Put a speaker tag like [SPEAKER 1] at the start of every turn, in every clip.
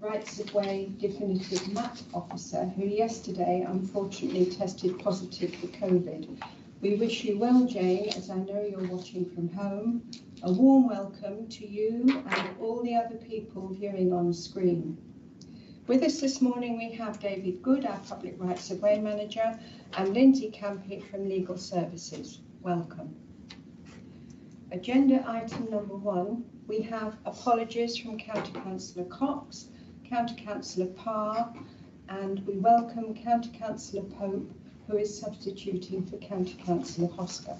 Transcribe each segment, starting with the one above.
[SPEAKER 1] Rights of Way Definitive Map Officer, who yesterday unfortunately tested positive for COVID. We wish you well, Jane, as I know you're watching from home. A warm welcome to you and all the other people viewing on screen. With us this morning we have David Good, our Public Rights of Way Manager, and Lindsay Campy from Legal Services. Welcome. Agenda item number 1, we have apologies from County Councillor Cox, County Councillor Parr, and we welcome County Councillor Pope, who is substituting for County Councillor Hosker.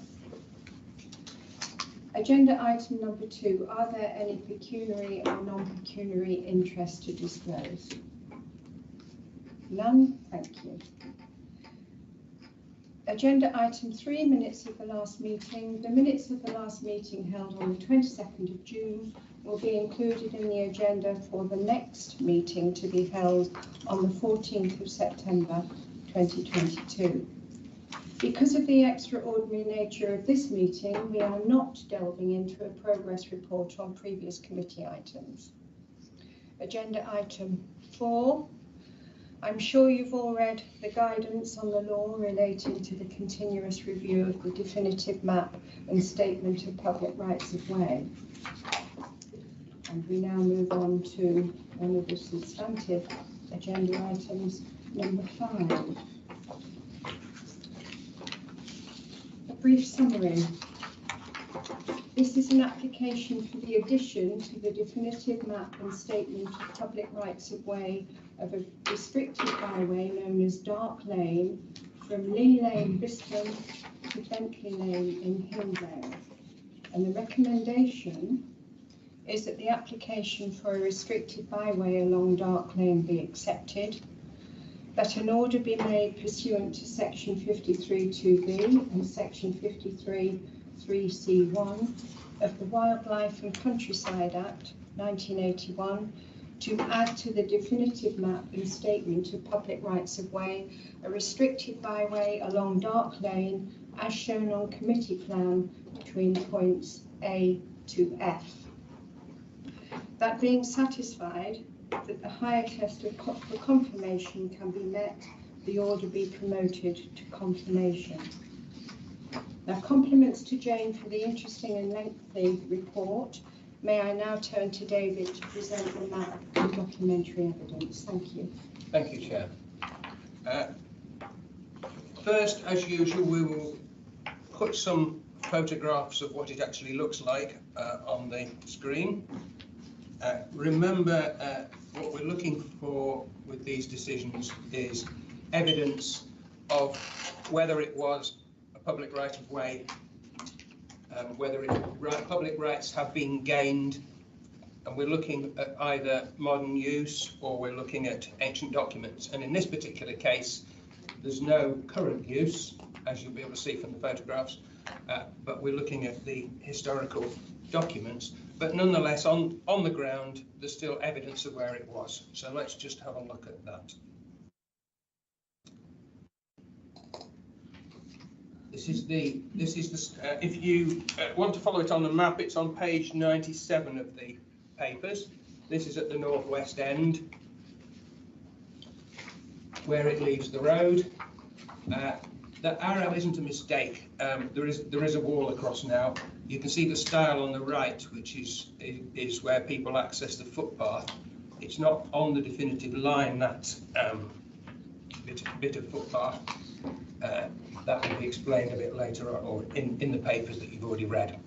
[SPEAKER 1] Agenda item number 2, are there any pecuniary or non-pecuniary interests to disclose? None, thank you. Agenda item 3, minutes of the last meeting. The minutes of the last meeting held on the 22nd of June will be included in the agenda for the next meeting to be held on the 14th of September 2022. Because of the extraordinary nature of this meeting, we are not delving into a progress report on previous committee items. Agenda item 4. I'm sure you've all read the guidance on the law relating to the continuous review of the definitive map and statement of public rights of way. And we now move on to one of the substantive agenda items, number 5. A brief summary. This is an application for the addition to the definitive map and statement of public rights of way of a restricted byway known as Dark Lane from Lee Lane, Bristol to Bentley Lane in Hillvale. And the recommendation is that the application for a restricted byway along Dark Lane be accepted, that an order be made pursuant to section 53(2)(b) and section 53(3)(c)(1) of the Wildlife and Countryside Act 1981 to add to the definitive map and statement of public rights of way a restricted byway along Dark Lane as shown on committee plan between points A to F. That being satisfied that the higher test for confirmation can be met, the order be promoted to confirmation. Now, compliments to Jane for the interesting and lengthy report. May I now turn to David to present the map and documentary evidence. Thank you.
[SPEAKER 2] Thank you, Chair. First, as usual, we will put some photographs of what it actually looks like on the screen. Remember, what we're looking for with these decisions is evidence of whether it was a public right of way, whether public rights have been gained, and we're looking at either modern use or we're looking at ancient documents. And in this particular case, there's no current use, as you'll be able to see from the photographs, but we're looking at the historical documents. But nonetheless, on the ground, there's still evidence of where it was. So let's just have a look at that. This is the if you want to follow it on the map, it's on page 97 of the papers. This is at the northwest end, where it leaves the road. That arrow isn't a mistake. There is a wall across now. You can see the stile on the right, which is where people access the footpath. It's not on the definitive line, that bit of footpath. That will be explained a bit later on, or in the papers that you've already read.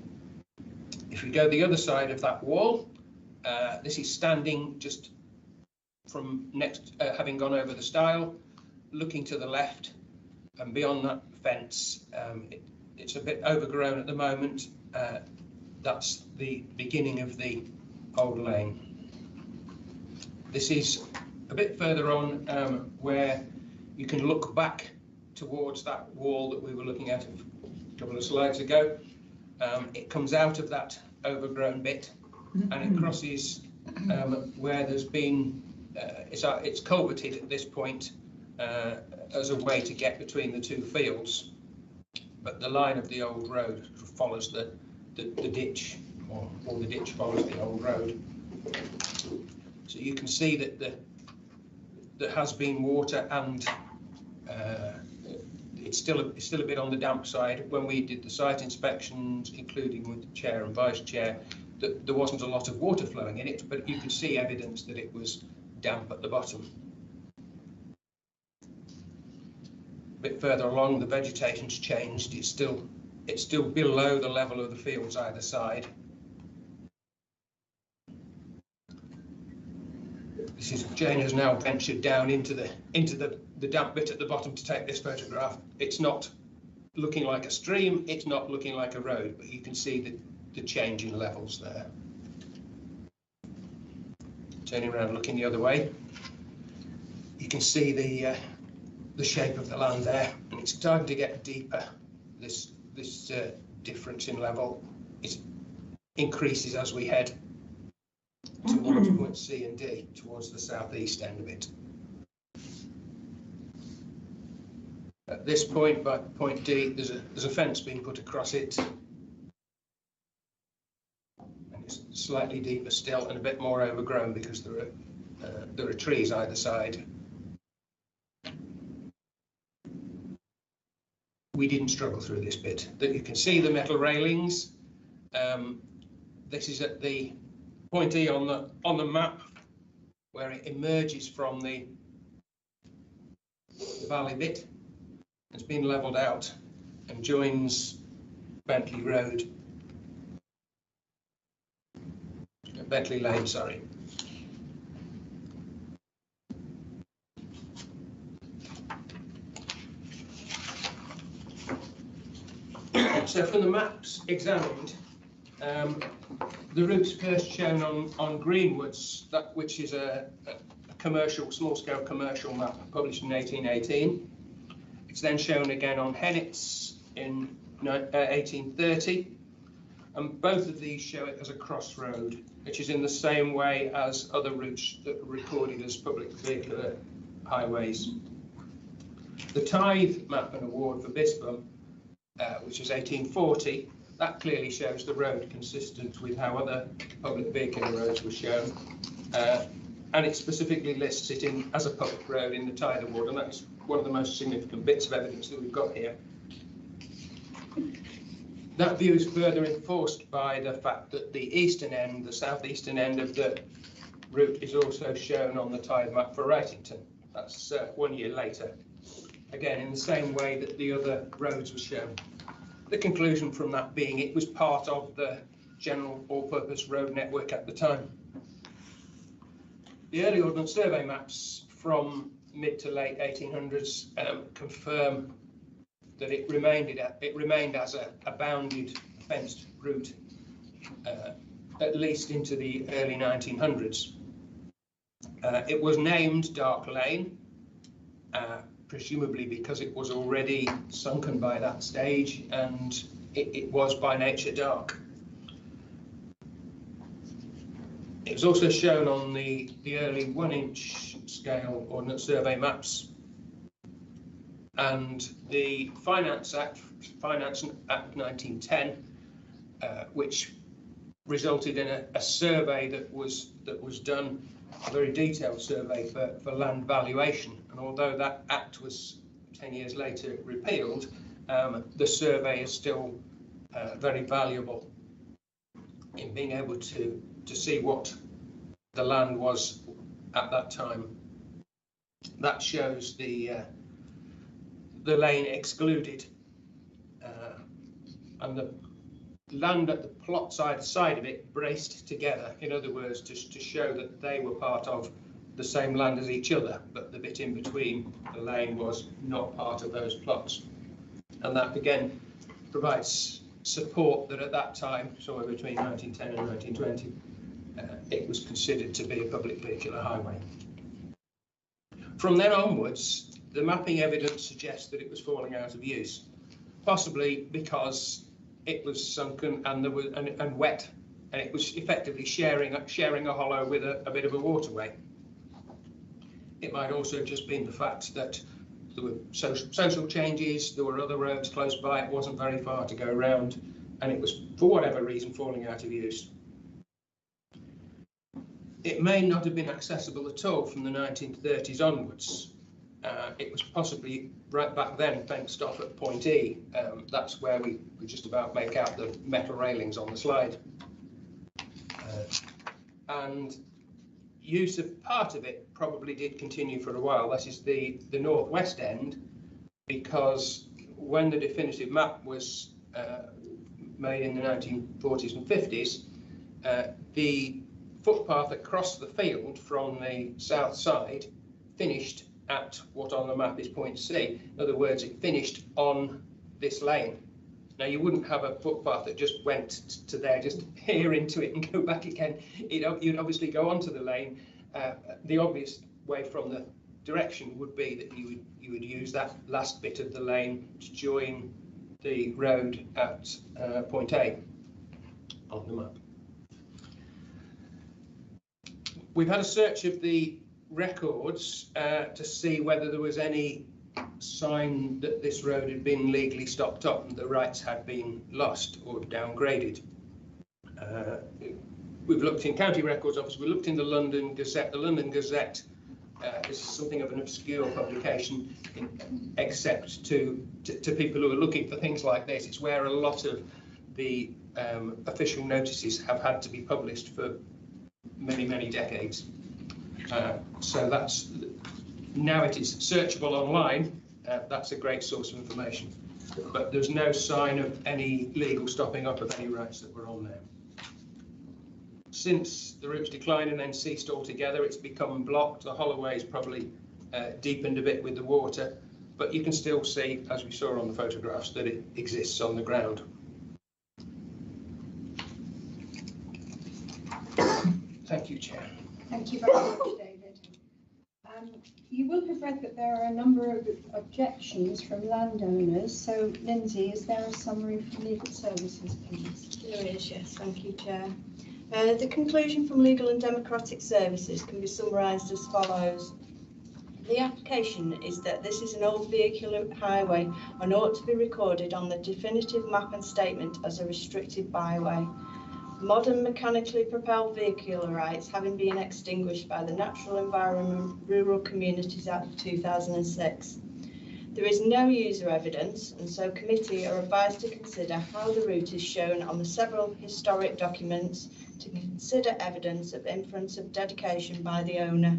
[SPEAKER 2] If we go the other side of that wall, this is standing just from next, having gone over the stile, looking to the left, and beyond that fence, it's a bit overgrown at the moment. That's the beginning of the old lane. This is a bit further on, where you can look back towards that wall that we were looking at a couple of slides ago. It comes out of that overgrown bit and it crosses where there's been, it's culverted at this point as a way to get between the two fields. But the line of the old road follows the ditch, or the ditch follows the old road. So you can see that there has been water, and it's still a bit on the damp side. When we did the site inspections, including with the chair and vice chair, there wasn't a lot of water flowing in it, but you could see evidence that it was damp at the bottom. A bit further along, the vegetation's changed. It's still below the level of the fields either side. Jane has now ventured down into the damp bit at the bottom to take this photograph. It's not looking like a stream, it's not looking like a road, but you can see the change in levels there. Turning around, looking the other way, you can see the shape of the land there, and it's starting to get deeper. This difference in level increases as we head towards points C and D, towards the southeast end of it. At this point, by point D, there's a fence being put across it, and it's slightly deeper still and a bit more overgrown because there are trees either side. We didn't struggle through this bit. That you can see the metal railings. This is at the point E on the map, where it emerges from the valley bit. It's been levelled out and joins Bentley Road, Bentley Lane, sorry. So from the maps examined, the route's first shown on Greenwoods, which is a small-scale commercial map published in 1818. It's then shown again on Hennett's in 1830, and both of these show it as a crossroad, which is in the same way as other routes that are recorded as public vehicular highways. The Tithe Map and Award for Bispham, which is 1840, that clearly shows the road consistent with how other public vehicular roads were shown, and it specifically lists it as a public road in the Tithe Award, and that's one of the most significant bits of evidence that we've got here. That view is further enforced by the fact that the eastern end, the southeastern end of the route, is also shown on the Tithe Map for Wrightington. That's 1 year later, again in the same way that the other roads were shown. The conclusion from that being it was part of the general all-purpose road network at the time. The early Ordnance Survey maps from mid to late 1800s confirm that it remained as a bounded fenced route at least into the early 1900s. It was named Dark Lane, presumably because it was already sunken by that stage, and it was by nature dark. It was also shown on the early 1-inch scale Ordnance Survey maps, and the Finance Act 1910, which resulted in a survey that was done, a very detailed survey for land valuation. And although that act was 10 years later repealed, the survey is still very valuable in being able to see what the land was at that time. That shows the lane excluded, and the land at the plot side of it braced together, in other words, to show that they were part of the same land as each other, but the bit in between the lane was not part of those plots. And that again provides support that at that time, somewhere between 1910 and 1920, it was considered to be a public vehicular highway. From then onwards, the mapping evidence suggests that it was falling out of use, possibly because it was sunken and there was and wet, and it was effectively sharing a hollow with a bit of a waterway. It might also have just been the fact that there were social changes, there were other roads close by, it wasn't very far to go around, and it was, for whatever reason, falling out of use. it may not have been accessible at all from the 1930s onwards. It was possibly right back then fenced off at Point E. That's where we just about make out the metal railings on the slide. And use of part of it probably did continue for a while. That is the northwest end, because when the definitive map was made in the 1940s and 50s, the footpath across the field from the south side finished at what on the map is Point C. In other words, it finished on this lane. Now, you wouldn't have a footpath that just went to there, just here into it and go back again. You'd obviously go onto the lane. The obvious way from the direction would be that you would use that last bit of the lane to join the road at Point A on the map. We've had a search of the records to see whether there was any sign that this road had been legally stopped up and the rights had been lost or downgraded. We've looked in county records office, we looked in the London Gazette. The London Gazette is something of an obscure publication, except to people who are looking for things like this. It's where a lot of the official notices have had to be published for many, many decades. So that's, now it is searchable online. That's a great source of information. But there's no sign of any legal stopping up of any rights that were on there. Since the route's decline and then ceased altogether, it's become blocked. The Holloway's probably deepened a bit with the water, but you can still see, as we saw on the photographs, that it exists on the ground. Thank you, Chair.
[SPEAKER 1] Thank you very much, David. You will have read that there are a number of objections from landowners. So, Lindsay, is there a summary from Legal Services, please?
[SPEAKER 3] There is, yes. Thank you, Chair. The conclusion from Legal and Democratic Services can be summarised as follows. The application is that this is an old vehicular highway and ought to be recorded on the definitive map and statement as a restricted byway. Modern mechanically propelled vehicular rights having been extinguished by the Natural Environment Rural Communities Act of 2006. There is no user evidence, and so committee are advised to consider how the route is shown on the several historic documents to consider evidence of inference of dedication by the owner.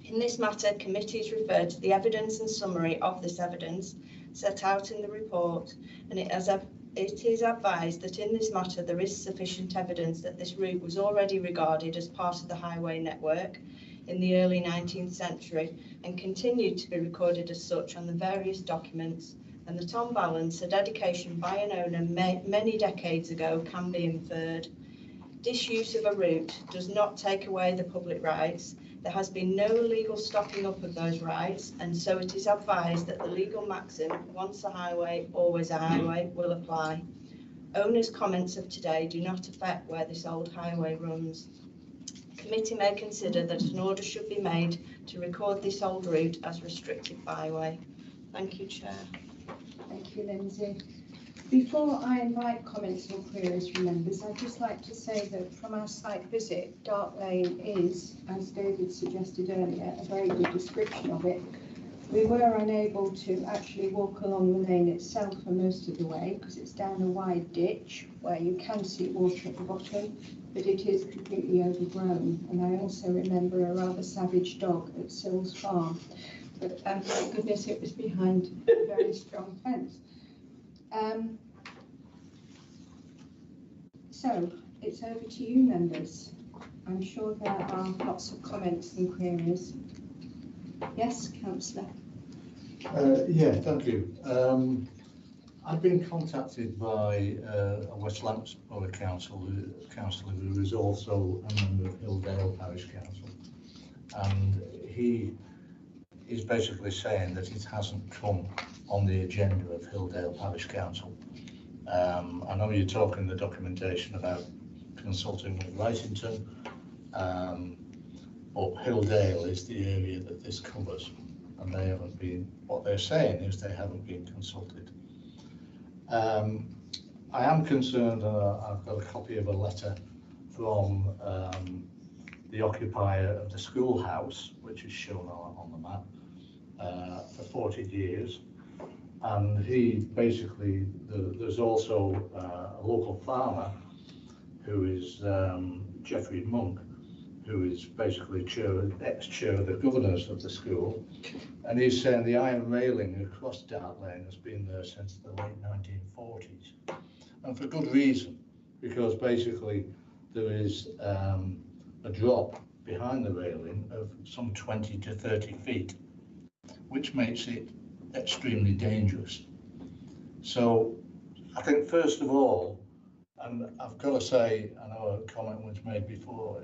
[SPEAKER 3] In this matter, committees refer to the evidence and summary of this evidence set out in the report, and it is advised that in this matter there is sufficient evidence that this route was already regarded as part of the highway network in the early 19th century and continued to be recorded as such on the various documents, and that on balance a dedication by an owner many decades ago can be inferred. Disuse of a route does not take away the public rights. There has been no legal stopping up of those rights, and so it is advised that the legal maxim, once a highway, always a highway, will apply. Owners' comments of today do not affect where this old highway runs. Committee may consider that an order should be made to record this old route as restricted byway. Thank you, Chair.
[SPEAKER 1] Thank you, Lindsay. Before I invite comments or queries from members, I'd just like to say that from our site visit, Dart Lane is, as David suggested earlier, a very good description of it. We were unable to actually walk along the lane itself for most of the way because it's down a wide ditch where you can see water at the bottom, but it is completely overgrown. And I also remember a rather savage dog at Sills Farm, but thank goodness it was behind a very strong fence. So it's over to you, members. I'm sure there are lots of comments and queries. Yes, Councillor.
[SPEAKER 4] Yeah, thank you. I've been contacted by a West Lancs councillor who is also a member of Hilldale Parish Council, and he is basically saying that it hasn't come on the agenda of Hilldale Parish Council. I know you're talking the documentation about consulting with Wrightington, but Hilldale is the area that this covers, and they haven't been, what they're saying is they haven't been consulted. I am concerned, and I've got a copy of a letter from the occupier of the schoolhouse, which is shown on the map, for 40 years. And he basically, there's also a local farmer who is Geoffrey Monk, who is basically ex-chair of the governors of the school. And he's saying the iron railing across Dart Lane has been there since the late 1940s. And for good reason, because basically there is a drop behind the railing of some 20 to 30 feet, which makes it extremely dangerous. So I think first of all, and I've got to say, I know a comment was made before,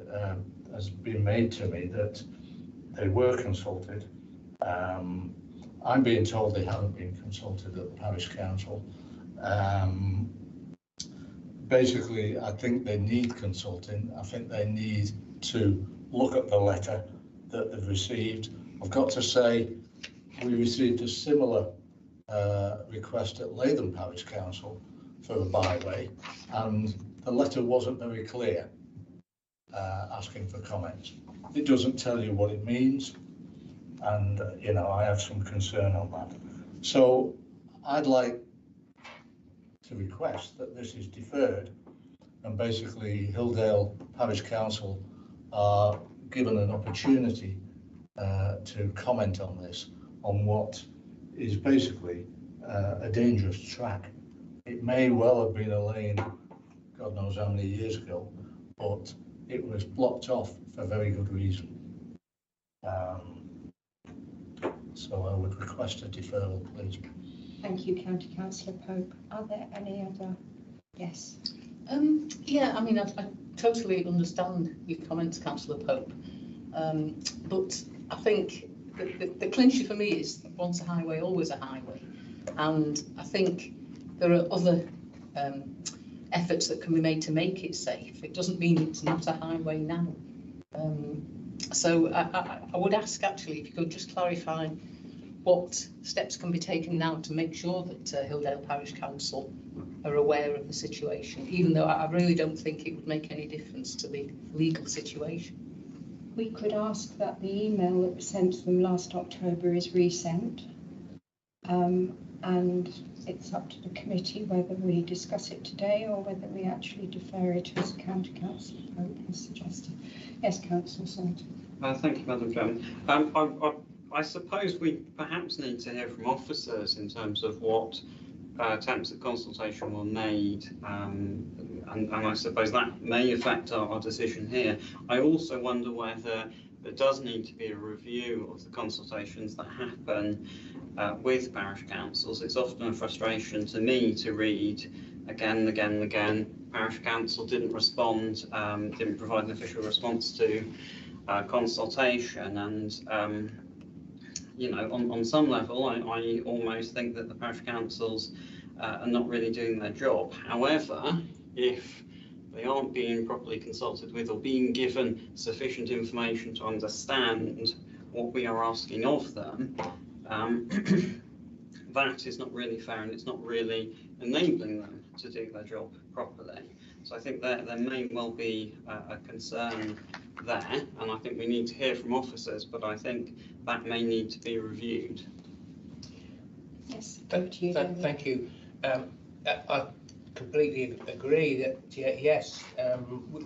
[SPEAKER 4] has been made to me that they were consulted. I'm being told they haven't been consulted at the parish council. Basically, I think they need consulting. I think they need to look at the letter that they've received. I've got to say, we received a similar request at Latham Parish Council for a byway, and the letter wasn't very clear, asking for comments. It doesn't tell you what it means, and you know, I have some concern on that. So I'd like to request that this is deferred, and basically Hilldale Parish Council are given an opportunity to comment on this, on what is basically a dangerous track. It may well have been a lane, God knows how many years ago, but it was blocked off for very good reason. So I would request a deferral, please.
[SPEAKER 1] Thank you, County Councillor Pope. Are there any other? Yes.
[SPEAKER 5] Yeah, I mean, I totally understand your comments, Councillor Pope, but I think the clincher for me is once a highway, always a highway, and I think there are other efforts that can be made to make it safe. It doesn't mean it's not a highway now. So I would ask actually if you could just clarify what steps can be taken now to make sure that Hilldale Parish Council are aware of the situation, even though I really don't think it would make any difference to the legal situation.
[SPEAKER 1] We could ask that the email that was sent to them last October is resent, and it's up to the committee whether we discuss it today or whether we actually defer it as County Councillor Pope has suggested. Yes, Councillor Saunton.
[SPEAKER 6] Thank you, Madam Chairman. I suppose we perhaps need to hear from officers in terms of what attempts at consultation were made, and I suppose that may affect our decision here. I also wonder whether there does need to be a review of the consultations that happen with parish councils. It's often a frustration to me to read again and again and again, parish council didn't respond, didn't provide an official response to consultation, and you know, on some level, I almost think that the parish councils are not really doing their job. However, if they aren't being properly consulted with or being given sufficient information to understand what we are asking of them, that is not really fair, and it's not really enabling them to do their job properly. So I think there may well be a concern there, and I think we need to hear from officers, but I think that may need to be reviewed.
[SPEAKER 1] Yes, over to you, David.
[SPEAKER 2] Thank you. I completely agree that yes,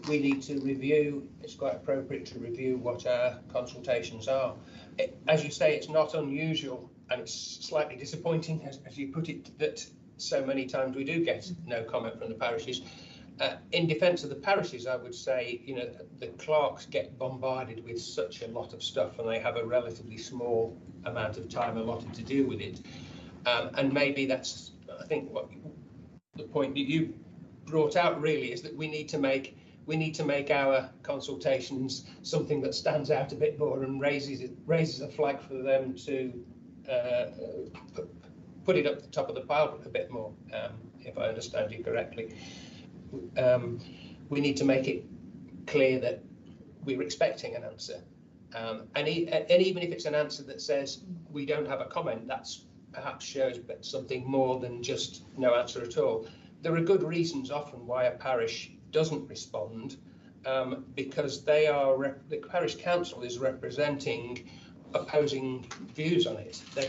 [SPEAKER 2] we need to review. It's quite appropriate to review what our consultations are. As you say, it's not unusual, and it's slightly disappointing, as you put it, that so many times we do get no comment from the parishes. In defence of the parishes, I would say, you know, the clerks get bombarded with such a lot of stuff, and they have a relatively small amount of time allotted to deal with it. And maybe that's, I think, what the point that you brought out really is that we need to make our consultations something that stands out a bit more and raises a flag for them to put it up the top of the pile a bit more, if I understand you correctly. We need to make it clear that we're expecting an answer, and even if it's an answer that says we don't have a comment, that's perhaps shows something more than just no answer at all. There are good reasons often why a parish doesn't respond, because they are the parish council is representing opposing views on it. They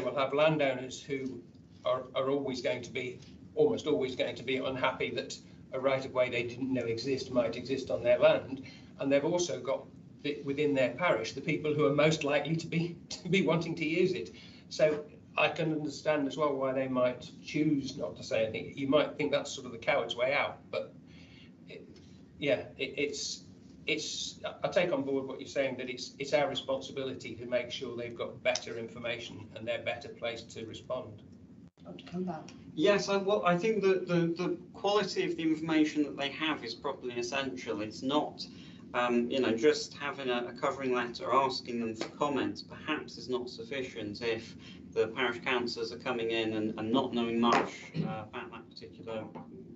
[SPEAKER 2] will have landowners who are almost always going to be unhappy that a right of way they didn't know might exist on their land, and they've also got within their parish the people who are most likely to be wanting to use it. So I can understand as well why they might choose not to say anything. You might think that's sort of the coward's way out, but I take on board what you're saying, that it's our responsibility to make sure they've got better information and they're better placed to respond.
[SPEAKER 1] Want to come back?
[SPEAKER 6] Yes, I think that the quality of the information that they have is probably essential. It's not, just having a covering letter asking them for comments perhaps is not sufficient if the parish councillors are coming in and not knowing much about that particular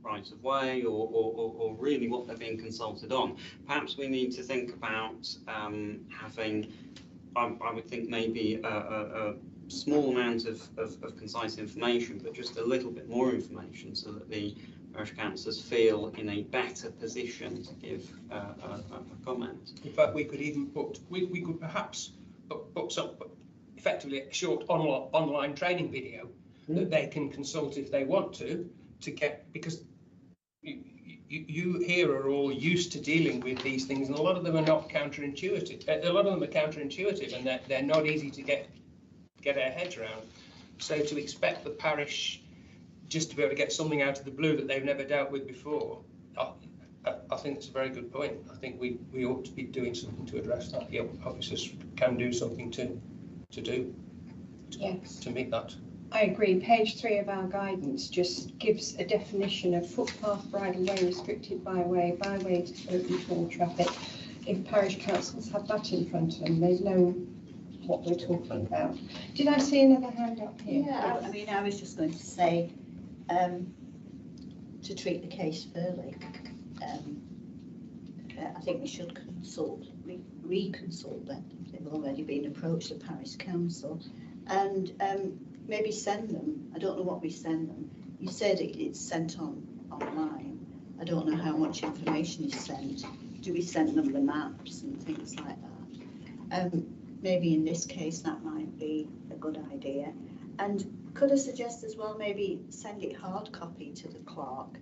[SPEAKER 6] right of way or really what they're being consulted on. Perhaps we need to think about having, I would think maybe a small amount of concise information, but just a little bit more information so that the parish councillors feel in a better position to give a comment.
[SPEAKER 2] In fact, we could even we could perhaps put some effectively a short online training video that they can consult if they want to get, because you here are all used to dealing with these things, and a lot of them are not counterintuitive. A lot of them are counterintuitive, and they're not easy to get our heads around. So to expect the parish just to be able to get something out of the blue that they've never dealt with before, I think it's a very good point. I think we ought to be doing something to address that. Yeah, officers can do something to meet that.
[SPEAKER 1] I agree. Page 3 of our guidance just gives a definition of footpath, bridle way, restricted byway, byway open to all traffic. If parish councils have that in front of them, they know what we're talking about. Did I see another hand up here?
[SPEAKER 7] Yeah, I mean, I was just going to say to treat the case fairly. I think we should reconsult them. They've already been approached, the parish council, and maybe send them. I don't know what we send them. You said it's sent online. I don't know how much information is sent. Do we send them the maps and things like that? Maybe in this case that might be a good idea. And could I suggest as well, maybe send it hard copy to the clerk,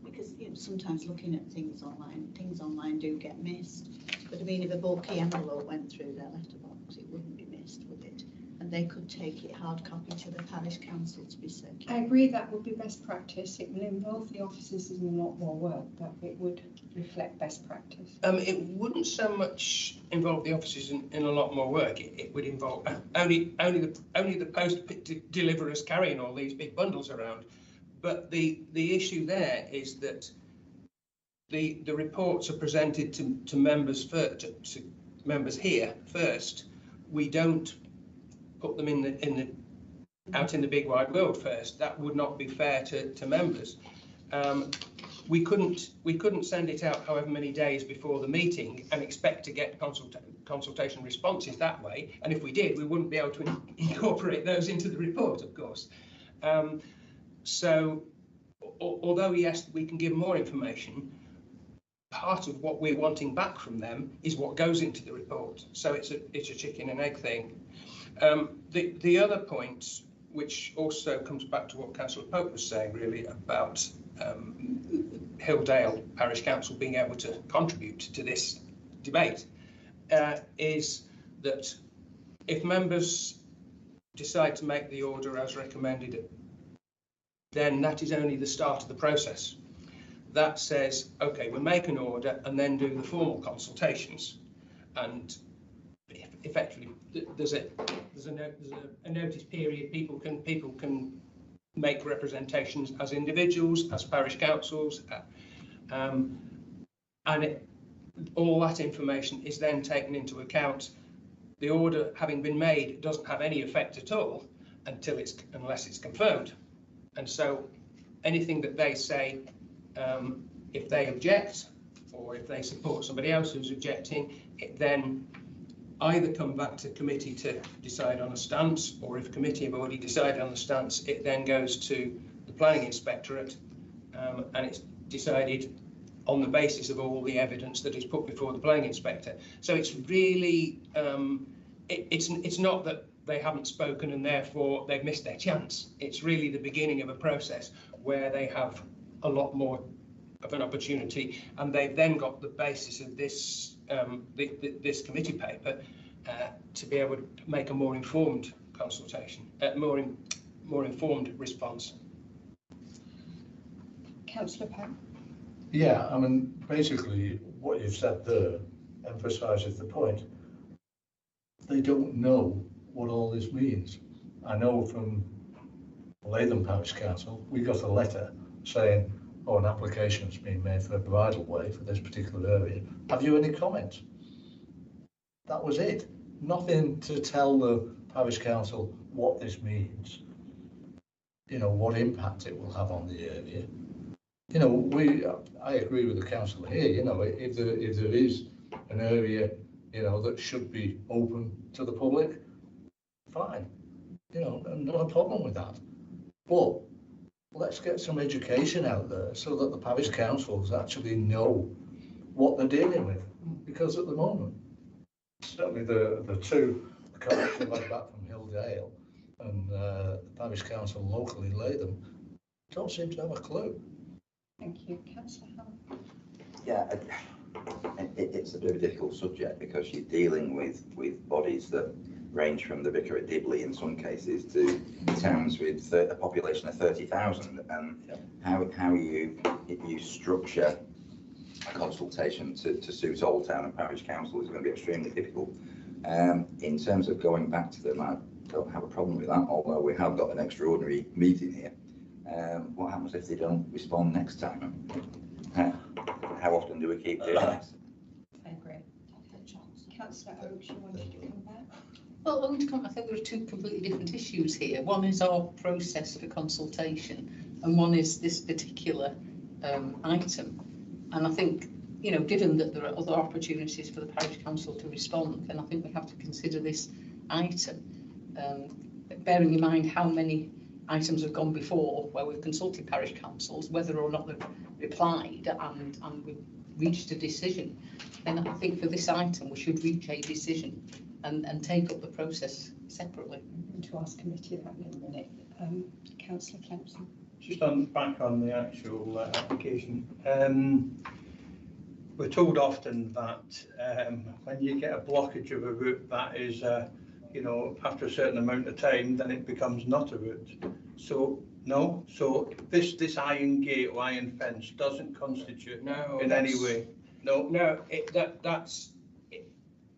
[SPEAKER 7] because sometimes looking at things online do get missed. But I mean, if a bulky envelope went through their letterbox, it wouldn't be missed, would it? And they could take it hard copy to the parish council to be circulated.
[SPEAKER 1] I agree that would be best practice. It will involve the officers in a lot more work, but it would reflect best practice.
[SPEAKER 2] It wouldn't so much involve the officers in a lot more work. It would involve only the post deliverers carrying all these big bundles around. But the issue there is that the reports are presented to members first, to members here first. We don't put them out in the big wide world first. That would not be fair to members. We couldn't send it out however many days before the meeting and expect to get consultation responses that way. And if we did, we wouldn't be able to incorporate those into the report, of course. So although yes, we can give more information, part of what we're wanting back from them is what goes into the report. So it's a chicken and egg thing. The other point, which also comes back to what Councillor Pope was saying, really, about Hilldale Parish Council being able to contribute to this debate, is that if members decide to make the order as recommended, then that is only the start of the process. That says, OK, we'll make an order and then do the formal consultations. And effectively, there's a notice period. People can make representations as individuals, as parish councils, and all that information is then taken into account. The order, having been made, doesn't have any effect at all unless it's confirmed. And so anything that they say, if they object or if they support somebody else who's objecting, it then either come back to committee to decide on a stance, or if committee have already decided on the stance, it then goes to the planning inspectorate and it's decided on the basis of all the evidence that is put before the planning inspector. So it's really, it's not that they haven't spoken and therefore they've missed their chance. It's really the beginning of a process where they have a lot more of an opportunity, and they've then got the basis of this this committee paper to be able to make a more informed consultation, more informed response.
[SPEAKER 1] Councillor Pope.
[SPEAKER 4] Yeah, I mean, basically what you've said there emphasises the point. They don't know what all this means. I know from Latham Parish Council, we got a letter saying, oh, an application's been made for a bridle way for this particular area. Have you any comments? That was it. Nothing to tell the Parish Council what this means. You know, what impact it will have on the area. You know, I agree with the council here, you know, if there is an area, you know, that should be open to the public, fine, you know, not a problem with that. But let's get some education out there so that the parish councils actually know what they're dealing with. Because at the moment, certainly the two, the collection back from Hilldale and the parish council locally in Latham, don't seem to have a clue.
[SPEAKER 1] Thank you. Councillor Howell.
[SPEAKER 8] Yeah, it's a bit of a difficult subject because you're dealing with bodies that range from the Vicar at Dibley in some cases to towns with a population of 30,000, and how you structure a consultation to suit Old Town and Parish Council is going to be extremely difficult. In terms of going back to them, I don't have a problem with that, although we have got an extraordinary meeting here. What happens if they don't respond next time? How often do we keep doing this?
[SPEAKER 1] I agree. Councillor Oakes, you wanted to come back?
[SPEAKER 5] Well, I think there are two completely different issues here. One is our process for consultation, and one is this particular item. And I think, you know, given that there are other opportunities for the parish council to respond, then I think we have to consider this item, bearing in mind how many items have gone before where we've consulted parish councils, whether or not they've replied and we've reached a decision. Then I think for this item we should reach a decision and take up the process separately.
[SPEAKER 1] I'm going to ask committee that in a minute. Councillor Clemson.
[SPEAKER 9] Just back on the actual application. We're told often that when you get a blockage of a route, that is, you know, after a certain amount of time, then it becomes not a route. So no, so this iron gate or iron fence doesn't constitute in any way. No,
[SPEAKER 2] That's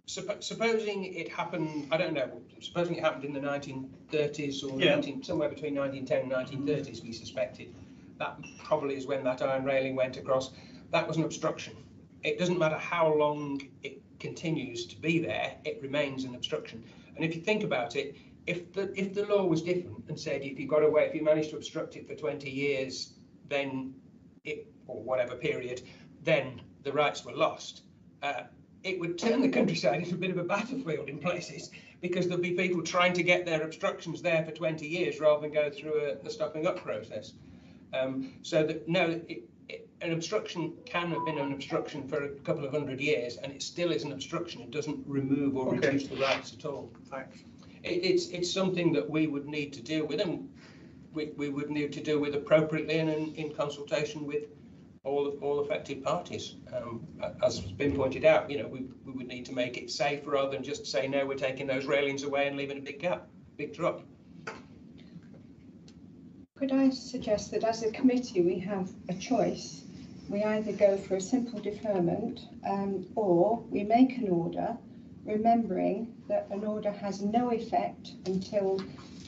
[SPEAKER 2] supposing it happened. I don't know. Supposing it happened in the 1930s or somewhere between 1910 and 1930s, we suspected that probably is when that iron railing went across. That was an obstruction. It doesn't matter how long it continues to be there; it remains an obstruction. And if you think about it, if the law was different and said if you managed to obstruct it for 20 years, then or whatever period, then the rights were lost. It would turn the countryside into a bit of a battlefield in places, because there'll be people trying to get their obstructions there for 20 years rather than go through a stopping up process. So that an obstruction can have been an obstruction for a couple of 100 years, and it still is an obstruction. It doesn't remove or reduce the rights at all.
[SPEAKER 9] Thanks.
[SPEAKER 2] It's something that we would need to deal with, and we would need to deal with appropriately and in consultation with all affected parties. As has been pointed out, you know, we would need to make it safe rather than just say no, we're taking those railings away and leaving a big gap, big drop.
[SPEAKER 1] Could I suggest that as a committee we have a choice? We either go for a simple deferment or we make an order, remembering that an order has no effect until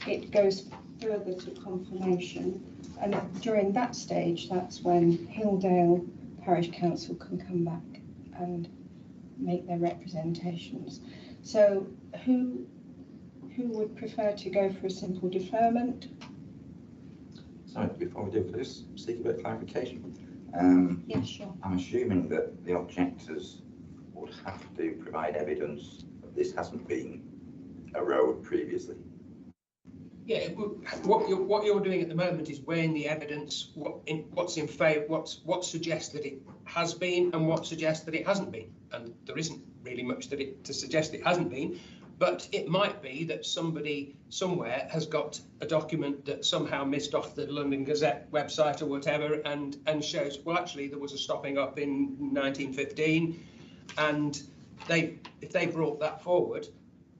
[SPEAKER 1] it goes further to confirmation. And during that stage, that's when Hilldale Parish Council can come back and make their representations. So who would prefer to go for a simple deferment?
[SPEAKER 8] Sorry, before we do this, seek a bit of clarification.
[SPEAKER 1] Yes, sure.
[SPEAKER 8] I'm assuming that the objectors would have to provide evidence that this hasn't been a road previously.
[SPEAKER 2] Yeah, what you're doing at the moment is weighing the evidence, what's in favour, what suggests that it has been and what suggests that it hasn't been. And there isn't really much to suggest it hasn't been, but it might be that somebody somewhere has got a document that somehow missed off the London Gazette website or whatever and shows, well, actually there was a stopping up in 1915, and if they brought that forward,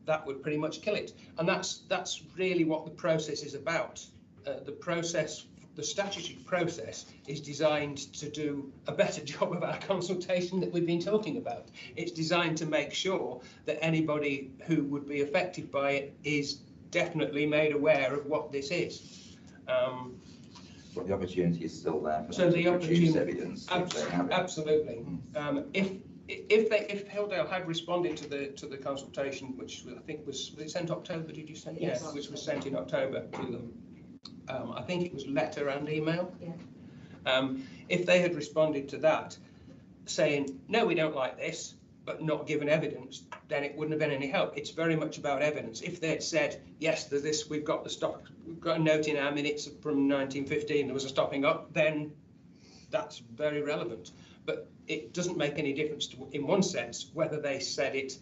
[SPEAKER 2] that would pretty much kill it. And that's really what the process is about. The statutory process is designed to do a better job of our consultation that we've been talking about. It's designed to make sure that anybody who would be affected by it is definitely made aware of what this is.
[SPEAKER 8] But the opportunity is still there for
[SPEAKER 2] So
[SPEAKER 8] them
[SPEAKER 2] the
[SPEAKER 8] to produce
[SPEAKER 2] opportunity,
[SPEAKER 8] evidence if they have it.
[SPEAKER 2] absolutely. If Hilldale had responded to the consultation, which I think was it sent October? Did you send?
[SPEAKER 7] Yes.
[SPEAKER 2] Yeah, which was sent in October to them. I think it was letter and email.
[SPEAKER 7] Yeah.
[SPEAKER 2] If they had responded to that, saying no, we don't like this, but not given evidence, then it wouldn't have been any help. It's very much about evidence. If they had said yes, there's this, we've got a note in our minutes from 1915, there was a stopping up, then that's very relevant. But it doesn't make any difference in one sense whether they said it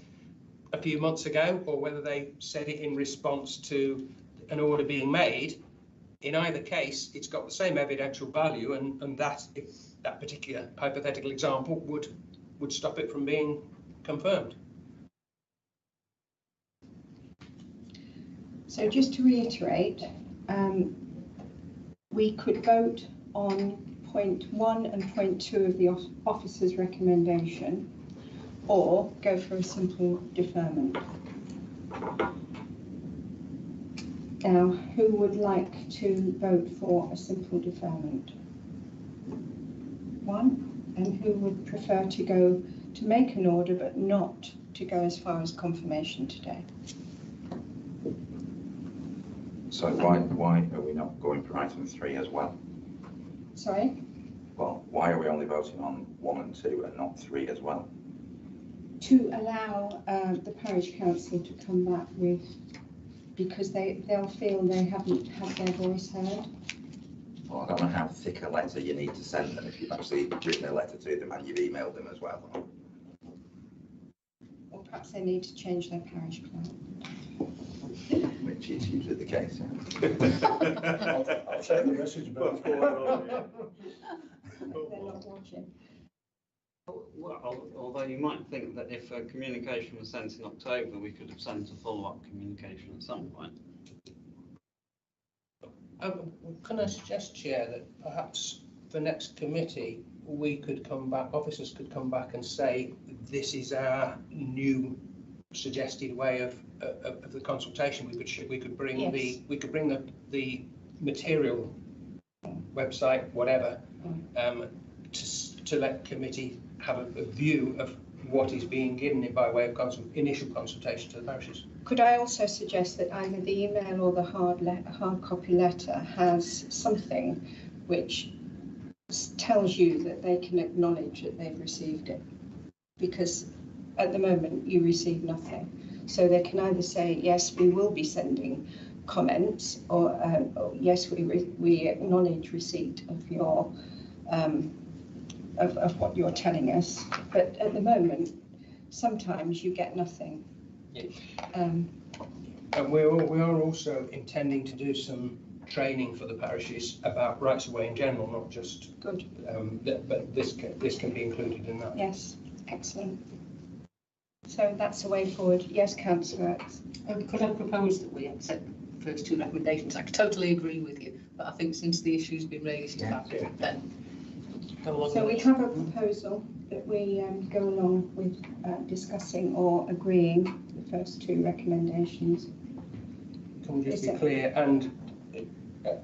[SPEAKER 2] a few months ago or whether they said it in response to an order being made. In either case, it's got the same evidential value, and that, if that particular hypothetical example would stop it from being confirmed.
[SPEAKER 1] So just to reiterate, we could vote on point 1 and point 2 of the officer's recommendation, or go for a simple deferment. Now, who would like to vote for a simple deferment? 1. And who would prefer to make an order but not to go as far as confirmation today?
[SPEAKER 8] So why are we not going for item 3 as well?
[SPEAKER 1] Sorry?
[SPEAKER 8] Well, why are we only voting on 1 and 2 and not 3 as well?
[SPEAKER 1] To allow the parish council to come back with, because they'll feel they haven't had their voice heard.
[SPEAKER 8] Well, I don't know how thick a letter you need to send them if you've actually written a letter to them and you've emailed them as well.
[SPEAKER 1] Or perhaps they need to change their parish plan.
[SPEAKER 8] Which is usually the case.
[SPEAKER 4] I'll take the message back.
[SPEAKER 1] They're not watching.
[SPEAKER 6] Well, although you might think that if a communication was sent in October, we could have sent a follow-up communication at some point.
[SPEAKER 2] Can I suggest, Chair, that perhaps the next committee we could come back, officers could come back and say this is our new suggested way of the consultation. We could bring
[SPEAKER 1] Yes.
[SPEAKER 2] the material website, whatever, to let committee have a view of what is being given by way of initial consultation to the parishes.
[SPEAKER 1] Could I also suggest that either the email or the hard copy letter has something which tells you that they can acknowledge that they've received it? Because at the moment you receive nothing. So they can either say, yes, we will be sending comments, or yes, we acknowledge receipt of your of what you're telling us. But at the moment, sometimes you get nothing.
[SPEAKER 2] Yeah. And we are also intending to do some training for the parishes about rights of way in general, not just
[SPEAKER 1] Good.
[SPEAKER 2] but this can be included in that.
[SPEAKER 1] Yes, excellent. So that's the way forward. Yes, Councillor.
[SPEAKER 5] Could I propose that we accept the first 2 recommendations? I totally agree with you, but I think since the issue's been raised, then go along
[SPEAKER 1] So
[SPEAKER 5] with
[SPEAKER 1] we
[SPEAKER 5] it.
[SPEAKER 1] have a proposal that we go along with discussing or agreeing the first 2 recommendations.
[SPEAKER 2] Can we just
[SPEAKER 1] Is
[SPEAKER 2] be
[SPEAKER 1] it-
[SPEAKER 2] clear, and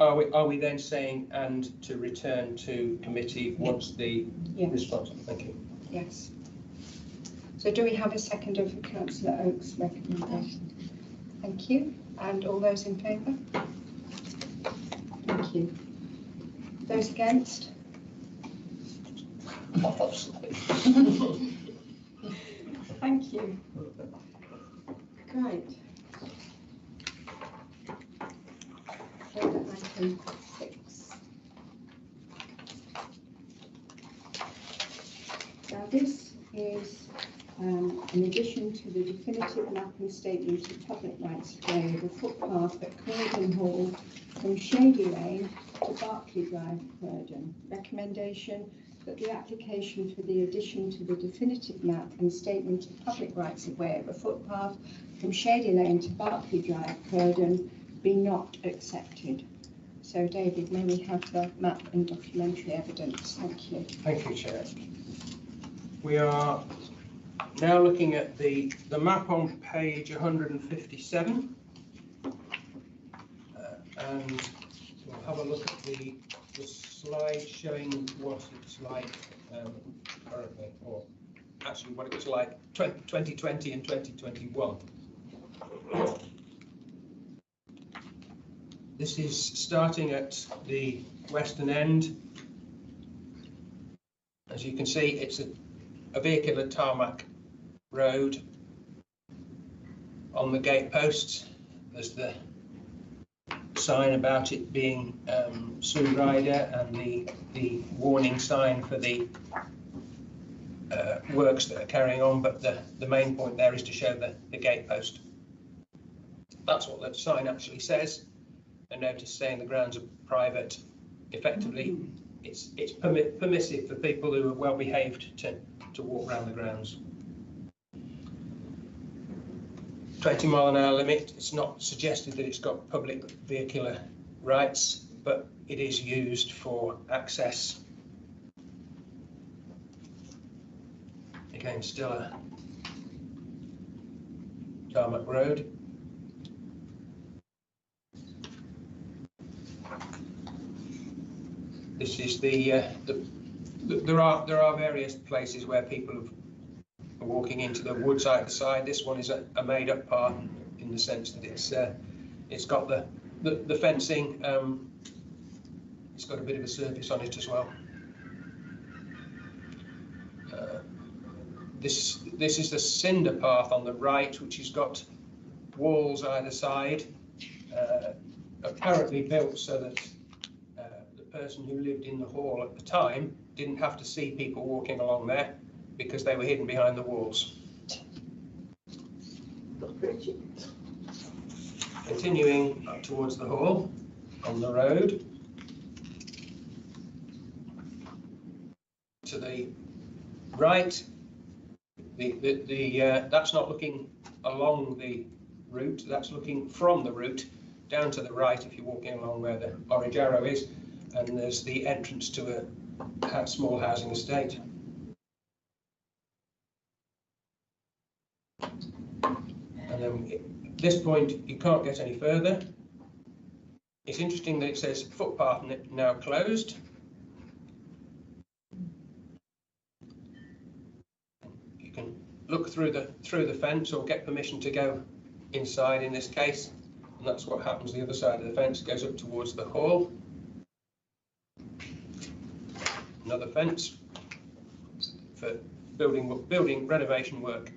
[SPEAKER 2] are we then saying and to return to committee once the
[SPEAKER 1] Yes.
[SPEAKER 2] response? Thank you.
[SPEAKER 1] Yes. So do we have a seconder for Councillor Oak's recommendation? Thank you. And all those in favour? Thank you. Those against? Thank you. Right. agenda item 6. Now this is in addition to the definitive mapping statement of public rights of way of a footpath at Croydon Hall from Shady Lane to Berkeley Drive, Croydon. Recommendation that the application for the addition to the definitive map and statement of public rights of way of a footpath from Shady Lane to Berkeley Drive, Croydon be not accepted. So David, may we have the map and documentary evidence? Thank you.
[SPEAKER 2] Thank you, Chair. We are now looking at the map on page 157, and we'll have a look at the slide showing what it's like currently, or actually what it was like 2020 and 2021. This is starting at the western end. As you can see, it's a vehicular tarmac road. On the gate posts, there's the sign about it being Sue Ryder and the warning sign for the works that are carrying on, but the main point there is to show the gate post. That's what the sign actually says. A notice saying the grounds are private. Effectively, it's permissive for people who are well behaved to walk around the grounds. 20-mile-an-hour limit. It's not suggested that it's got public vehicular rights, but it is used for access. Again, still a tarmac road. This is there are various places where people are walking into the woods either side. This one is a made-up part in the sense that it's got the fencing. It's got a bit of a surface on it as well. This is the cinder path on the right, which has got walls either side, apparently built so that the person who lived in the hall at the time didn't have to see people walking along there because they were hidden behind the walls. Continuing up towards the hall on the road. To the right, that's not looking along the route, that's looking from the route down to the right if you're walking along where the orange arrow is, and there's the entrance to a small housing estate. And then at this point you can't get any further. It's interesting that it says footpath now closed. You can look through the fence or get permission to go inside in this case, and that's what happens. The other side of the fence goes up towards the hall. Another fence for building renovation work.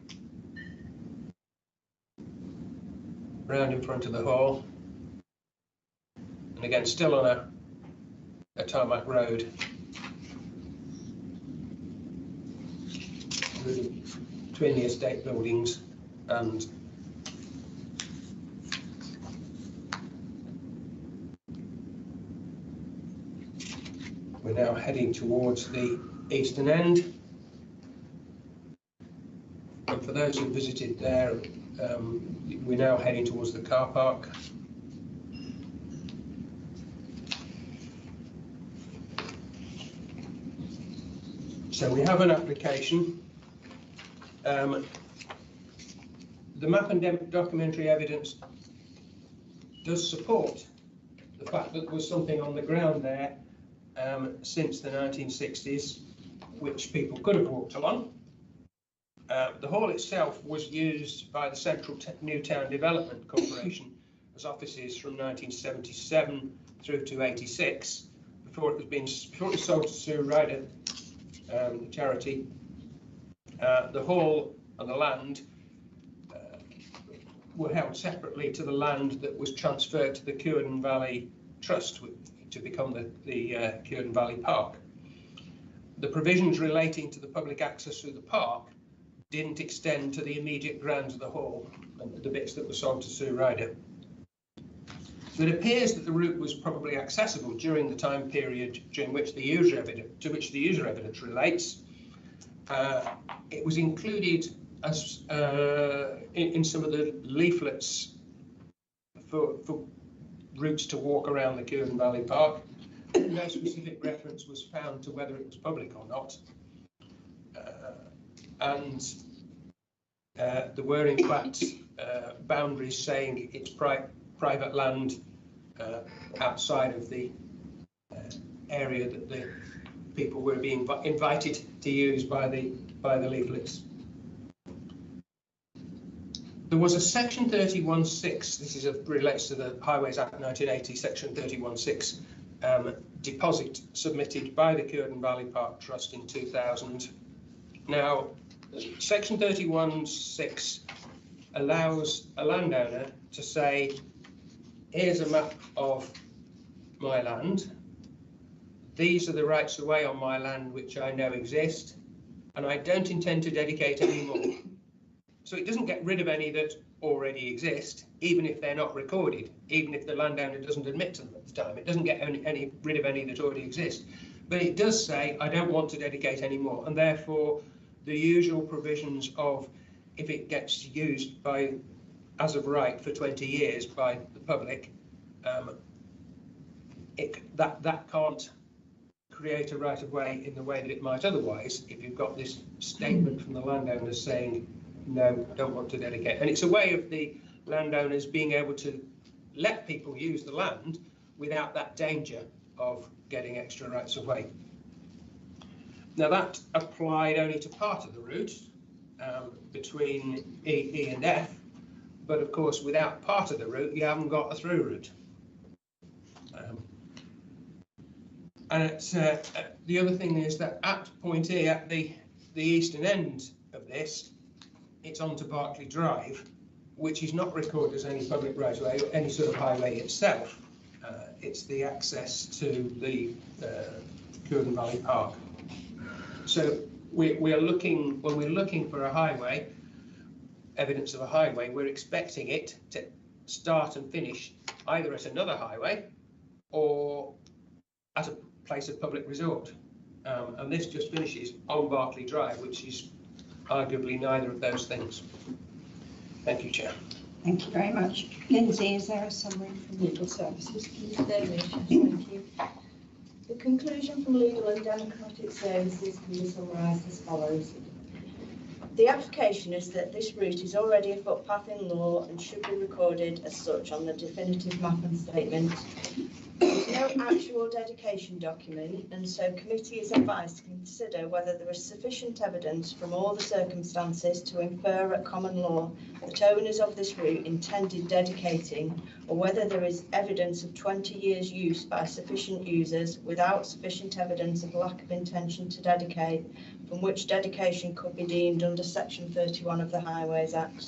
[SPEAKER 2] Round in front of the hall, and again still on a tarmac road. Between the estate buildings and we're now heading towards the eastern end. And for those who visited there, we're now heading towards the car park. So we have an application. The map and documentary evidence does support the fact that there was something on the ground there since the 1960s, which people could have walked along. The hall itself was used by the Central Newtown Development Corporation as offices from 1977 through to 86, before it was sold to Sue Ryder, the charity. The hall and the land were held separately to the land that was transferred to the Cuerden Valley Trust to become the Curedon Valley Park. The provisions relating to the public access through the park didn't extend to the immediate grounds of the hall and the bits that were sold to Sue Ryder. So it appears that the route was probably accessible during the time period during which the user evidence relates. It was included as in some of the leaflets for routes to walk around the Curedon Valley Park. No specific reference was found to whether it was public or not. There were in fact boundaries saying it's private land outside of the area that the people were being invited to use by the leaflets. There was a section 31.6, this relates to the Highways Act 1980, section 31.6 deposit submitted by the Curedon Valley Park Trust in 2000. Now, section 31.6 allows a landowner to say, here's a map of my land, these are the rights of way on my land which I know exist, and I don't intend to dedicate any more. So it doesn't get rid of any that already exist, even if they're not recorded, even if the landowner doesn't admit to them at the time. It doesn't get rid of any that already exist. But it does say, I don't want to dedicate any more, and therefore the usual provisions of if it gets used by, as of right, for 20 years by the public, that can't create a right of way in the way that it might otherwise if you've got this statement from the landowners saying, no, don't want to dedicate. And it's a way of the landowners being able to let people use the land without that danger of getting extra rights of way. Now that applied only to part of the route between E and F, but of course without part of the route you haven't got a through route. And it's, the other thing is that at point E, at the eastern end of this, it's onto Berkeley Drive, which is not recorded as any public right of way or any sort of highway itself. It's the access to the Curedon Valley Park. So we are looking, when we're looking for a highway, evidence of a highway, we're expecting it to start and finish either at another highway or at a place of public resort. And this just finishes on Berkeley Drive, which is arguably neither of those things. Thank you, Chair.
[SPEAKER 1] Thank you very much. Lindsay, is there a summary from Legal Services?
[SPEAKER 3] There is, yes, thank you. The conclusion from Legal and Democratic Services can be summarised as follows. The application is that this route is already a footpath in law and should be recorded as such on the definitive map and statement. There is no actual dedication document, and so committee is advised to consider whether there is sufficient evidence from all the circumstances to infer at common law that owners of this route intended dedicating, or whether there is evidence of 20 years use by sufficient users without sufficient evidence of lack of intention to dedicate, from which dedication could be deemed under section 31 of the Highways Act.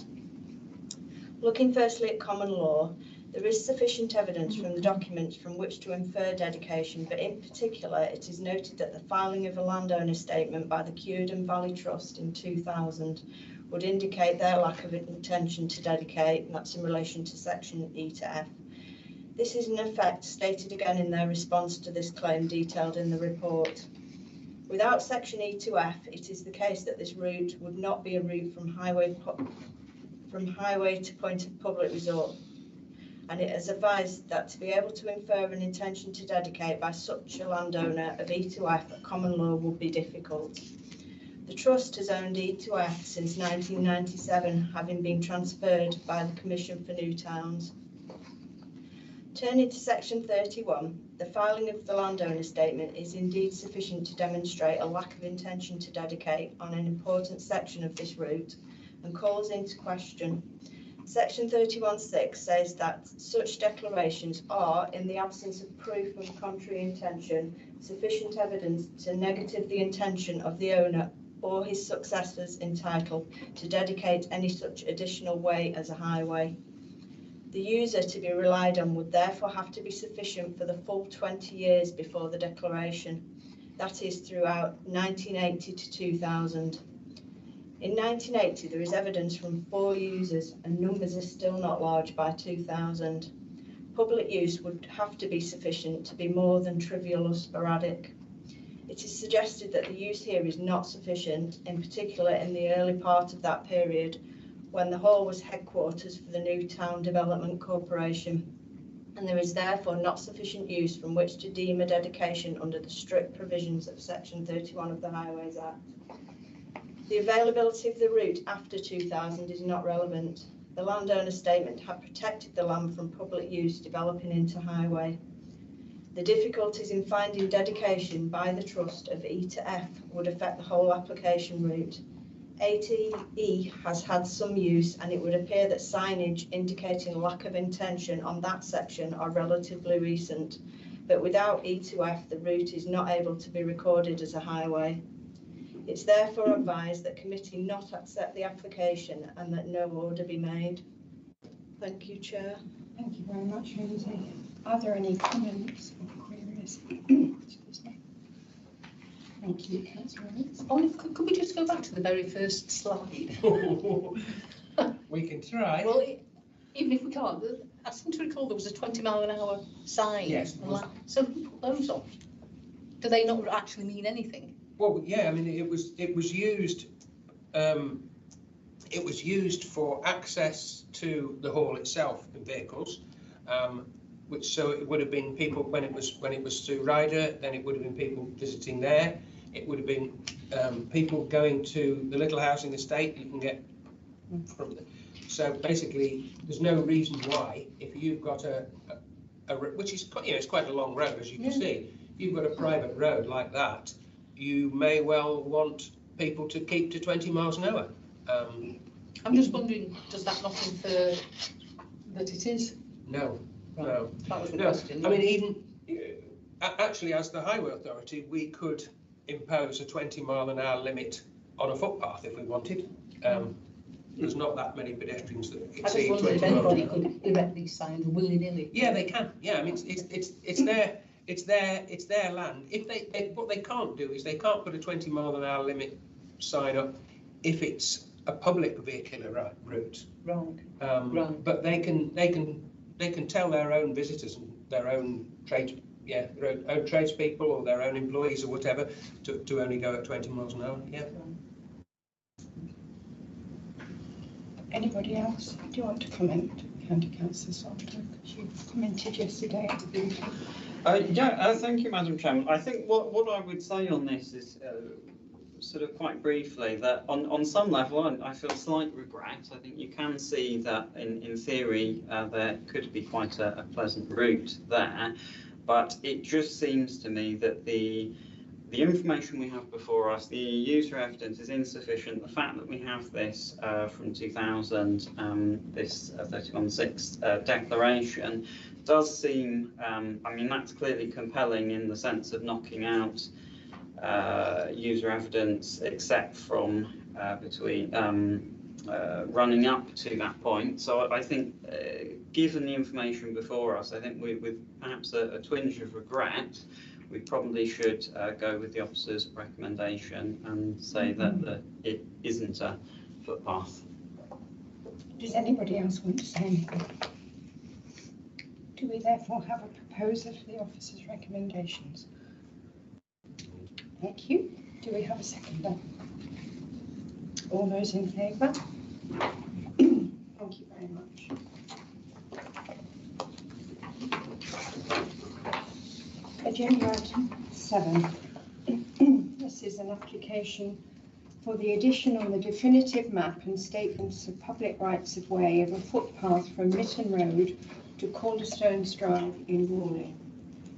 [SPEAKER 3] Looking firstly at common law, there is sufficient evidence from the documents from which to infer dedication, but in particular it is noted that the filing of a landowner statement by the Curedon Valley Trust in 2000 would indicate their lack of intention to dedicate, and that's in relation to section E to F. This is in effect stated again in their response to this claim detailed in the report. Without section E to F, it is the case that this route would not be a route from highway to point of public resort, and it has advised that to be able to infer an intention to dedicate by such a landowner of E to F at common law would be difficult. The Trust has owned E to F since 1997, having been transferred by the Commission for New Towns. Turning to section 31, the filing of the landowner statement is indeed sufficient to demonstrate a lack of intention to dedicate on an important section of this route and calls into question. Section 31.6 says that such declarations are, in the absence of proof of contrary intention, sufficient evidence to negative the intention of the owner or his successors entitled to dedicate any such additional way as a highway. The user to be relied on would therefore have to be sufficient for the full 20 years before the declaration. That is throughout 1980 to 2000. In 1980, there is evidence from 4 users and numbers are still not large by 2000. Public use would have to be sufficient to be more than trivial or sporadic. It is suggested that the use here is not sufficient, in particular in the early part of that period when the hall was headquarters for the New Town Development Corporation, and there is therefore not sufficient use from which to deem a dedication under the strict provisions of Section 31 of the Highways Act. The availability of the route after 2000 is not relevant. The landowner's statement had protected the land from public use developing into highway. The difficulties in finding dedication by the trust of E to F would affect the whole application route. A to E has had some use, and it would appear that signage indicating lack of intention on that section are relatively recent, but without E to F the route is not able to be recorded as a highway. It's therefore advised that committee not accept the application and that no order be made. Thank you, Chair.
[SPEAKER 1] Thank you very much, Lindsay. Are there any comments or queries? Excuse me. Thank you, Councillor Roberts.
[SPEAKER 5] Oh, could we just go back to the very first slide?
[SPEAKER 2] We can try.
[SPEAKER 5] Well, even if we can't, I seem to recall there was a 20-mile-an-hour sign.
[SPEAKER 2] Yes.
[SPEAKER 5] So who put those on? Do they not actually mean anything?
[SPEAKER 2] Well, yeah, I mean, it was used. It was used for access to the hall itself in vehicles, which so it would have been people when it was through Ryder. Then it would have been people visiting there. It would have been people going to the little housing estate. You can get from the, so basically, there's no reason why if you've got a which is it's quite a long road, as you can see. If you've got a private road like that, you may well want people to keep to 20 miles an hour.
[SPEAKER 5] I'm just wondering, does that not infer that it is?
[SPEAKER 2] No,
[SPEAKER 5] Right.
[SPEAKER 2] no.
[SPEAKER 5] That was the
[SPEAKER 2] No,
[SPEAKER 5] question.
[SPEAKER 2] I mean, even actually, as the Highway Authority, we could impose a 20-mile-an-hour limit on a footpath if we wanted. There's not that many pedestrians that
[SPEAKER 5] I just
[SPEAKER 2] exceed
[SPEAKER 5] wondered if
[SPEAKER 2] 20 miles
[SPEAKER 5] anybody
[SPEAKER 2] an hour.
[SPEAKER 5] could erect these signs willy-nilly.
[SPEAKER 2] Yeah, they can. Yeah, I mean, it's their land. If they what they can't do is they can't put a 20-mile-an-hour limit sign up if it's a public vehicular route.
[SPEAKER 5] Right. Right.
[SPEAKER 2] But they can tell their own visitors and their own their own tradespeople or their own employees or whatever to only go at 20 miles an hour. Yeah.
[SPEAKER 1] Anybody else? Do you want to comment, County Councillor Salter? Because you commented yesterday at the meeting.
[SPEAKER 6] Thank you, Madam Chairman. I think what I would say on this is sort of quite briefly that on some level I feel slight regret. I think you can see that in theory there could be quite a pleasant route there, but it just seems to me that the information we have before us, the user evidence is insufficient. The fact that we have this from 2000, this 31/6 declaration, does seem, I mean, that's clearly compelling in the sense of knocking out user evidence, except from between running up to that point. So I think, given the information before us, I think with perhaps a twinge of regret, we probably should go with the officer's recommendation and say that it isn't a footpath.
[SPEAKER 1] Does anybody else want to say anything? Do we therefore have a proposer for the officer's recommendations? Thank you. Do we have a seconder? All those in favour? Thank you very much. Agenda item 7. This is an application for the addition on the definitive map and statements of public rights of way of a footpath from Mitten Road to Calderstones Drive in Whalley.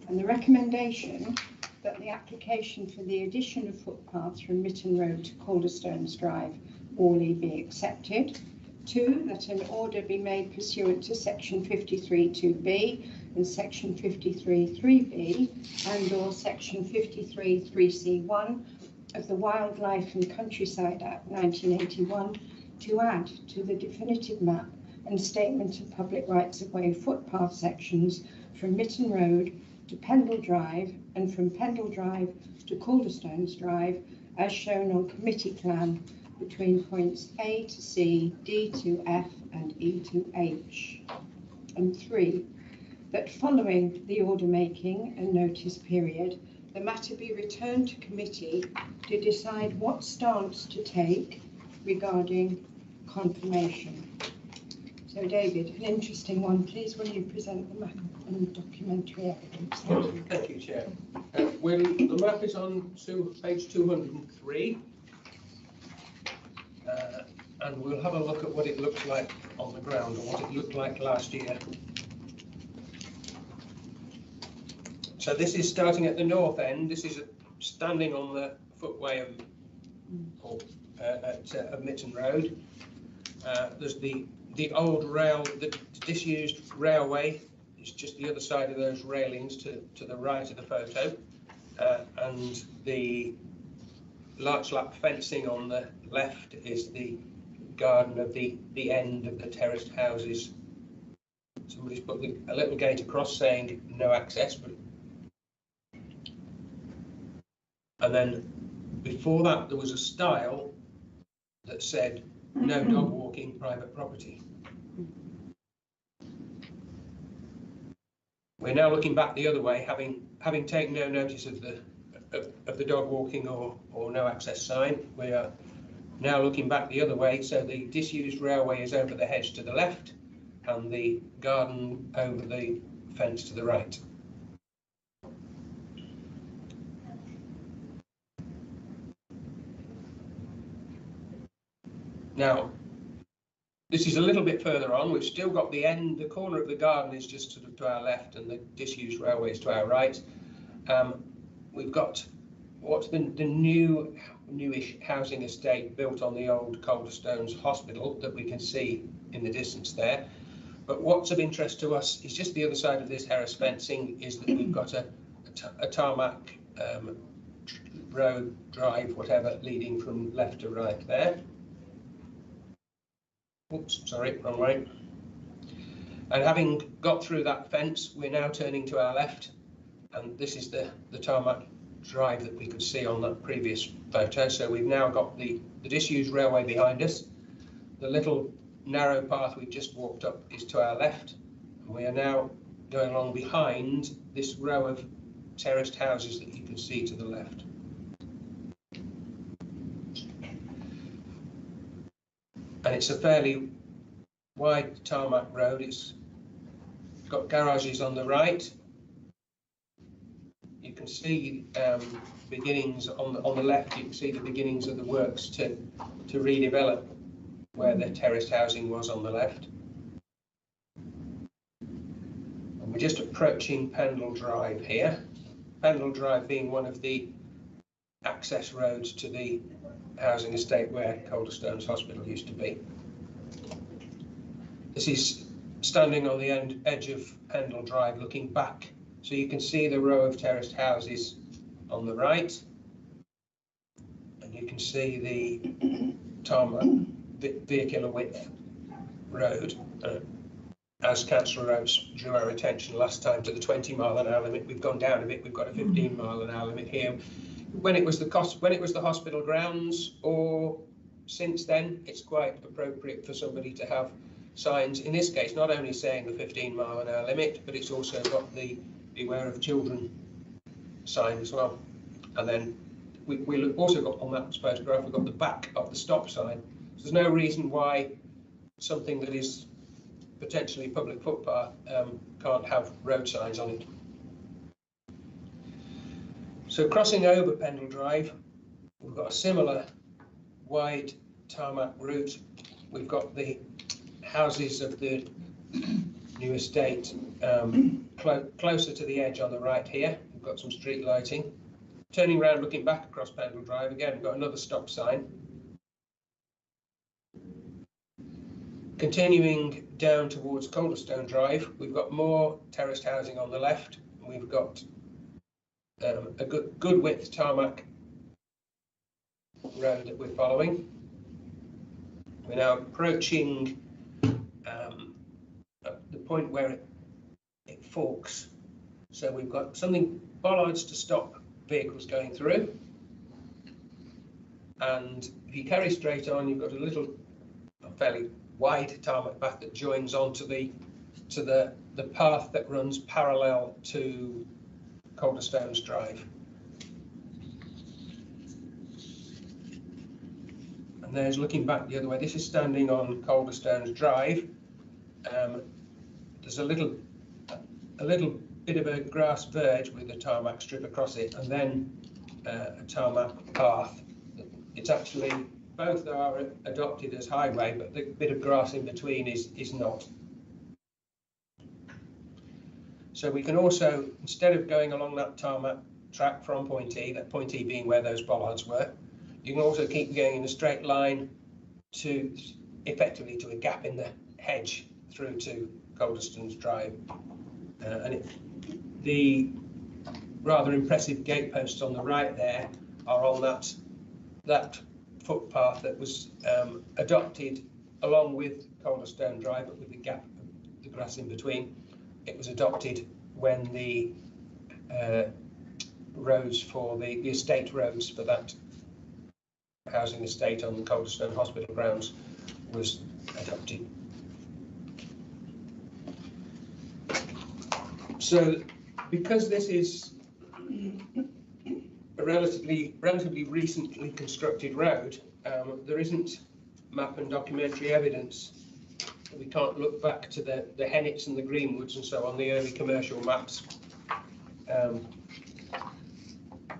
[SPEAKER 1] And the recommendation that the application for the addition of footpaths from Mitten Road to Calderstones Drive, Whalley, be accepted. 2, that an order be made pursuant to section 53(2)(b) and section 53(3)(b) and or section 53(3)(c)(1) of the Wildlife and Countryside Act 1981 to add to the definitive map and statement of public rights of way footpath sections from Mitten Road to Pendle Drive and from Pendle Drive to Calderstones Drive as shown on committee plan between points A to C, D to F and E to H. And 3, that following the order making and notice period, the matter be returned to committee to decide what stance to take regarding confirmation. So David, an interesting one. Please will you present the map and documentary evidence? Thank you.
[SPEAKER 2] Thank you, Chair. The map is on page 203. And we'll have a look at what it looks like on the ground, or what it looked like last year. So this is starting at the north end. This is standing on the footway of Mitten Road. There's the old rail, the disused railway is just the other side of those railings to the right of the photo, and the larch lap fencing on the left is the garden of the end of the terraced houses. Somebody's put a little gate across saying no access, but and then before that there was a stile that said no dog walking, private property. We're now looking back the other way, having taken no notice of the dog walking or no access sign. We are now looking back the other way, so the disused railway is over the hedge to the left and the garden over the fence to the right. Now, this is a little bit further on. We've still got the corner of the garden is just sort of to our left and the disused railway is to our right. We've got what's the newish housing estate built on the old Calderstones Hospital that we can see in the distance there. But what's of interest to us is just the other side of this Harris fencing is that we've got a tarmac road, drive, whatever, leading from left to right there. Oops, sorry, wrong way. And having got through that fence, we're now turning to our left, and this is the tarmac drive that we could see on that previous photo. So we've now got the disused railway behind us. The little narrow path we've just walked up is to our left, and we are now going along behind this row of terraced houses that you can see to the left. And it's a fairly wide tarmac road. It's got garages on the right. You can see beginnings on the left. You can see the beginnings of the works to redevelop where the terraced housing was on the left. And we're just approaching Pendle Drive here. Pendle Drive being one of the access roads to the housing estate where Calderstones Hospital used to be. This is standing on the edge of Pendle Drive looking back, so you can see the row of terraced houses on the right, and you can see the tarmac vehicular width road. As Councillor Rhodes drew our attention last time to the 20-mile-an-hour limit, we've gone down a bit. We've got a 15-mile-an-hour limit here. When it was the hospital grounds, or since then, it's quite appropriate for somebody to have signs, in this case, not only saying the 15-mile-an-hour limit, but it's also got the beware of children sign as well. And then we also got on that photograph, we've got the back of the stop sign. So there's no reason why something that is potentially public footpath can't have road signs on it. So crossing over Pendle Drive, we've got a similar wide tarmac route. We've got the houses of the new estate closer to the edge on the right here. We've got some street lighting. Turning around, looking back across Pendle Drive, again, we've got another stop sign. Continuing down towards Calderstone Drive, we've got more terraced housing on the left. We've got a good width tarmac road that we're following. We're now approaching at the point where it forks. So we've got bollards to stop vehicles going through. And if you carry straight on, you've got a fairly wide tarmac path that joins onto the path that runs parallel to Calderstones Drive. And there's looking back the other way. This is standing on Calderstones Drive. There's a little bit of a grass verge with a tarmac strip across it, and then a tarmac path. It's actually, both are adopted as highway, but the bit of grass in between is not. So we can also, instead of going along that tarmac track from point E, that point E being where those bollards were, you can also keep going in a straight line to effectively to a gap in the hedge through to Calderstones Drive. The rather impressive gateposts on the right there are on that footpath that was adopted along with Calderstone Drive, but with the gap, the grass in between. It was adopted when the roads for the estate roads for that housing estate on the Calderstone Hospital grounds was adopted. So, because this is a relatively recently constructed road, there isn't map and documentary evidence. We can't look back to the Hennets and the Greenwoods and so on, the early commercial maps.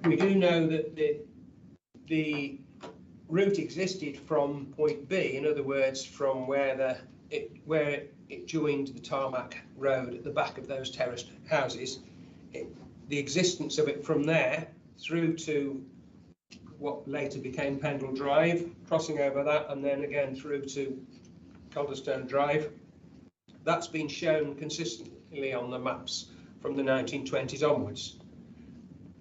[SPEAKER 2] We do know that the route existed from point B, in other words, from where it joined the tarmac road at the back of those terraced houses. The existence of it from there through to what later became Pendle Drive, crossing over that, and then again through to Calderstone Drive. That's been shown consistently on the maps from the 1920s onwards.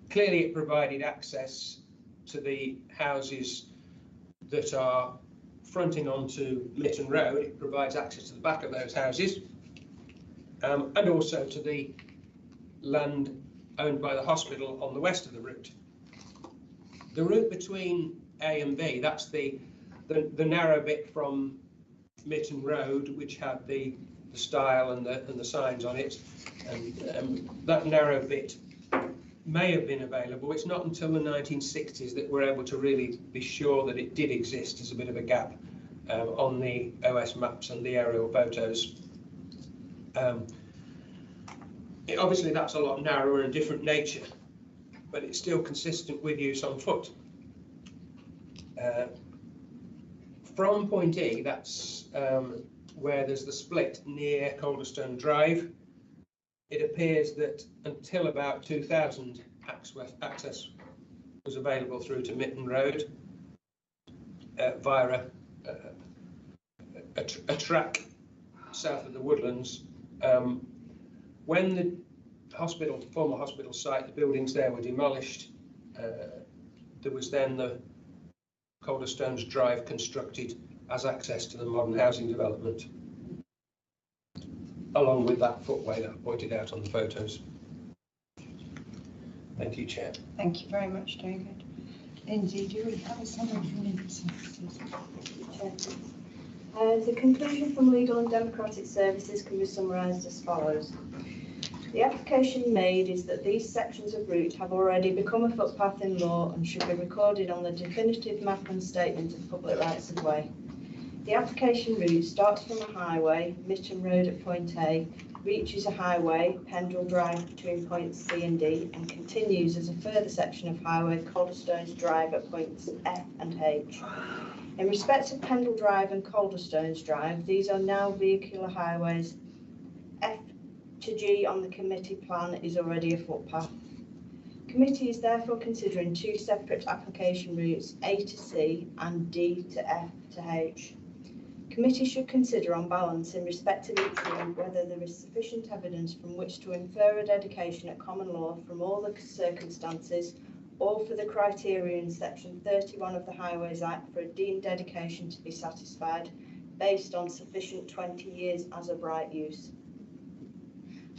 [SPEAKER 2] Clearly it provided access to the houses that are fronting onto Mytton Road. It provides access to the back of those houses, and also to the land owned by the hospital on the west of the route. The route between A and B, that's the narrow bit from Mytton Road, which had the stile and the signs on it, and that narrow bit may have been available. It's not until the 1960s that we're able to really be sure that it did exist as a bit of a gap on the OS maps and the aerial photos. Obviously that's a lot narrower and different nature, but it's still consistent with use on foot. From point E, that's where there's the split near Calderstone Drive. It appears that until about 2000, access was available through to Mytton Road via a track south of the Woodlands. When the former hospital site, the buildings there were demolished, there was then the Calderstones Drive constructed as access to the modern housing development, along with that footway that I pointed out on the photos. Thank you, Chair.
[SPEAKER 1] Thank you very much, David. Lindsay, do we have a summary from legal services?
[SPEAKER 3] The conclusion from Legal and Democratic Services can be summarised as follows. The application made is that these sections of route have already become a footpath in law and should be recorded on the definitive map and statement of public rights of way. The application route starts from a highway, Mytton Road at point A, reaches a highway, Pendle Drive between points C and D, and continues as a further section of highway, Calderstones Drive at points F and H. In respect of Pendle Drive and Calderstones Drive, these are now vehicular highways. F to G on the committee plan is already a footpath. Committee is therefore considering two separate application routes, A to C and D to F to H. Committee should consider on balance in respect of each route whether there is sufficient evidence from which to infer a dedication at common law from all the circumstances or for the criteria in section 31 of the Highways Act for a deemed dedication to be satisfied, based on sufficient 20 years as of right use.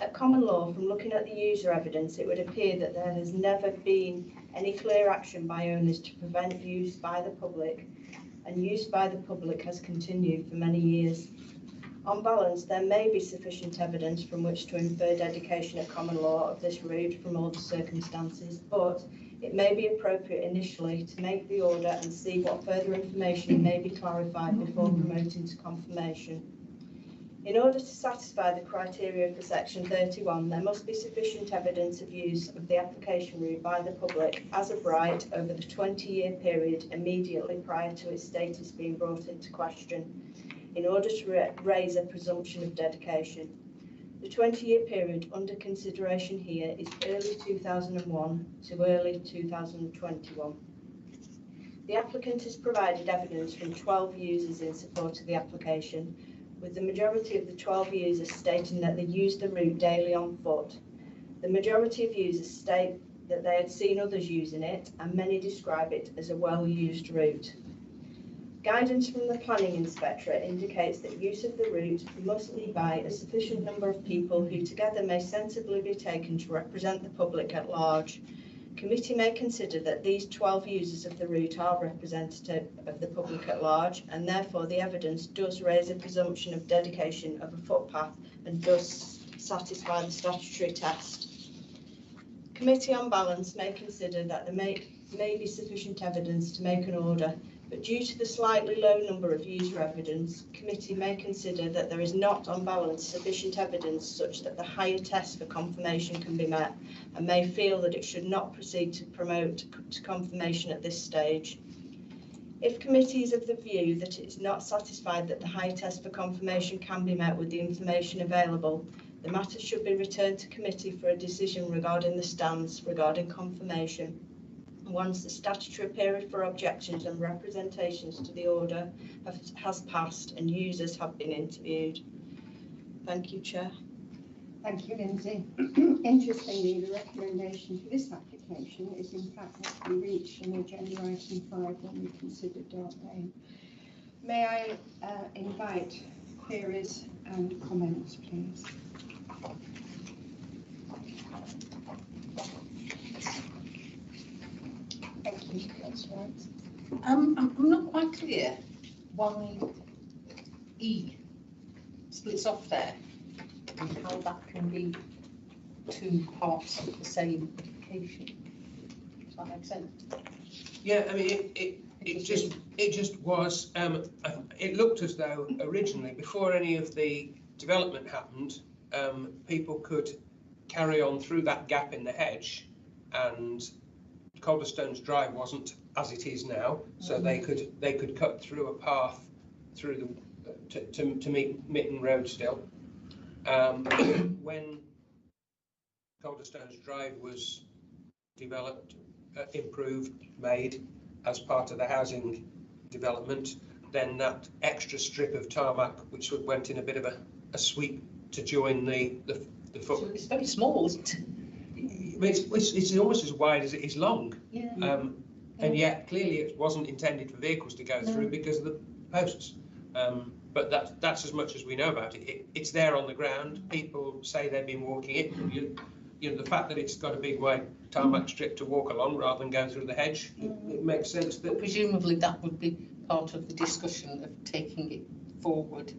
[SPEAKER 3] At common law, from looking at the user evidence, it would appear that there has never been any clear action by owners to prevent use by the public, and use by the public has continued for many years. On balance, there may be sufficient evidence from which to infer dedication at common law of this route from all the circumstances, but it may be appropriate initially to make the order and see what further information may be clarified before promoting to confirmation. In order to satisfy the criteria for section 31, there must be sufficient evidence of use of the application route by the public as of right over the 20-year period immediately prior to its status being brought into question, in order to raise a presumption of dedication. The 20-year period under consideration here is early 2001 to early 2021. The applicant has provided evidence from 12 users in support of the application, with the majority of the 12 users stating that they use the route daily on foot. The majority of users state that they had seen others using it, and many describe it as a well-used route. Guidance from the planning inspectorate indicates that use of the route must be by a sufficient number of people who together may sensibly be taken to represent the public at large. Committee may consider that these 12 users of the route are representative of the public at large, and therefore the evidence does raise a presumption of dedication of a footpath and does satisfy the statutory test. Committee on balance may consider that there may be sufficient evidence to make an order, but due to the slightly low number of user evidence, committee may consider that there is not on balance sufficient evidence such that the higher test for confirmation can be met, and may feel that it should not proceed to promote to confirmation at this stage. If committee is of the view that it is not satisfied that the higher test for confirmation can be met with the information available, the matter should be returned to committee for a decision regarding the stance regarding confirmation. Once the statutory period for objections and representations to the order has passed and users have been interviewed. Thank you, Chair.
[SPEAKER 1] Thank you, Lindsay. Interestingly, the recommendation for this application is in fact what we reached in agenda item 5 when we considered Dart Lane. May I invite queries and comments, please? Thank you, Councillor.
[SPEAKER 5] I'm not quite clear why E splits off there and how that can be two parts of the same application. Does that make sense?
[SPEAKER 2] Yeah, I mean, it just was, it looked as though originally, before any of the development happened, people could carry on through that gap in the hedge, and Calderstones Drive wasn't as it is now, so they could cut through a path through the to meet Mitten Road still. When Calderstones Drive was developed, improved, made as part of the housing development, then that extra strip of tarmac, which went in a bit of a sweep to join the foot.
[SPEAKER 5] So it's very small, isn't it?
[SPEAKER 2] It's almost as wide as it is long.
[SPEAKER 5] Yeah.
[SPEAKER 2] And yet clearly it wasn't intended for vehicles to go through because of the posts. But that's as much as we know about it. It's there on the ground. People say they've been walking it. You know, the fact that it's got a big wide tarmac strip to walk along rather than go through the hedge, it makes sense. That
[SPEAKER 5] presumably that would be part of the discussion of taking it forward.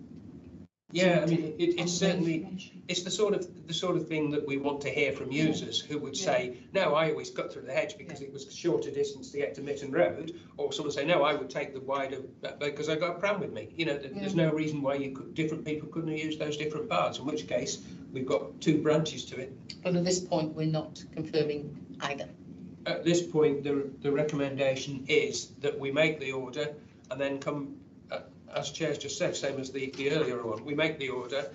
[SPEAKER 2] Yeah, I mean, it's certainly, it's the sort of thing that we want to hear from users who would say, no, I always cut through the hedge because it was a shorter distance to get to Mitten Road, or someone say, no, I would take the wider because I got a pram with me. You know, there's no reason why different people couldn't use those different paths, in which case we've got two branches to it.
[SPEAKER 5] But at this point, we're not confirming either.
[SPEAKER 2] At this point, the recommendation is that we make the order and then come, as Chair's just said, same as the earlier one, we make the order,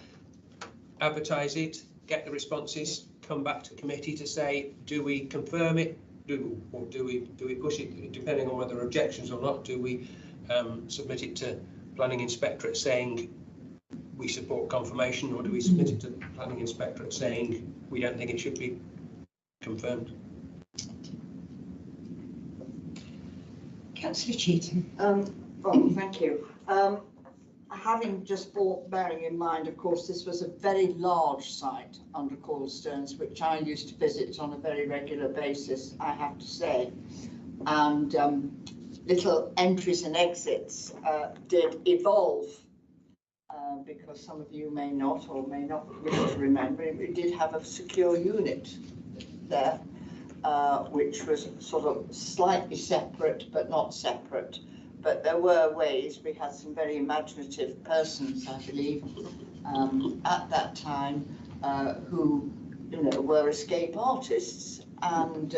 [SPEAKER 2] advertise it, get the responses, come back to committee to say, do we confirm it, or do we push it, depending on whether objections or not, do we submit it to planning inspectorate saying we support confirmation, or do we submit it to the planning inspectorate saying we don't think it should be confirmed?
[SPEAKER 1] Councillor Cheetham.
[SPEAKER 10] Well, thank you. having just bearing in mind, of course, this was a very large site under Coldstones, which I used to visit on a very regular basis, I have to say. And little entries and exits did evolve, because some of you may not or may not wish to remember, we did have a secure unit there, which was sort of slightly separate but not separate. But there were ways, we had some very imaginative persons, I believe, at that time, who, you know, were escape artists, and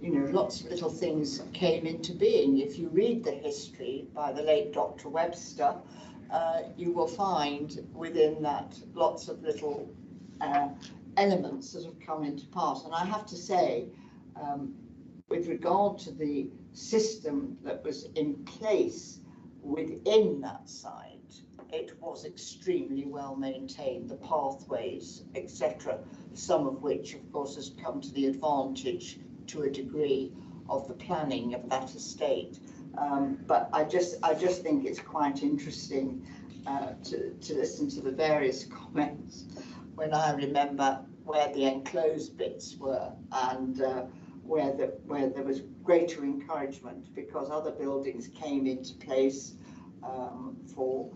[SPEAKER 10] you know, lots of little things came into being. If you read the history by the late Dr. Webster, you will find within that lots of little elements that have come into pass. And I have to say, with regard to the system that was in place within that site, it was extremely well maintained, the pathways, etc., some of which, of course, has come to the advantage to a degree of the planning of that estate. But I just think it's quite interesting to listen to the various comments when I remember where the enclosed bits were, and where there was greater encouragement because other buildings came into place for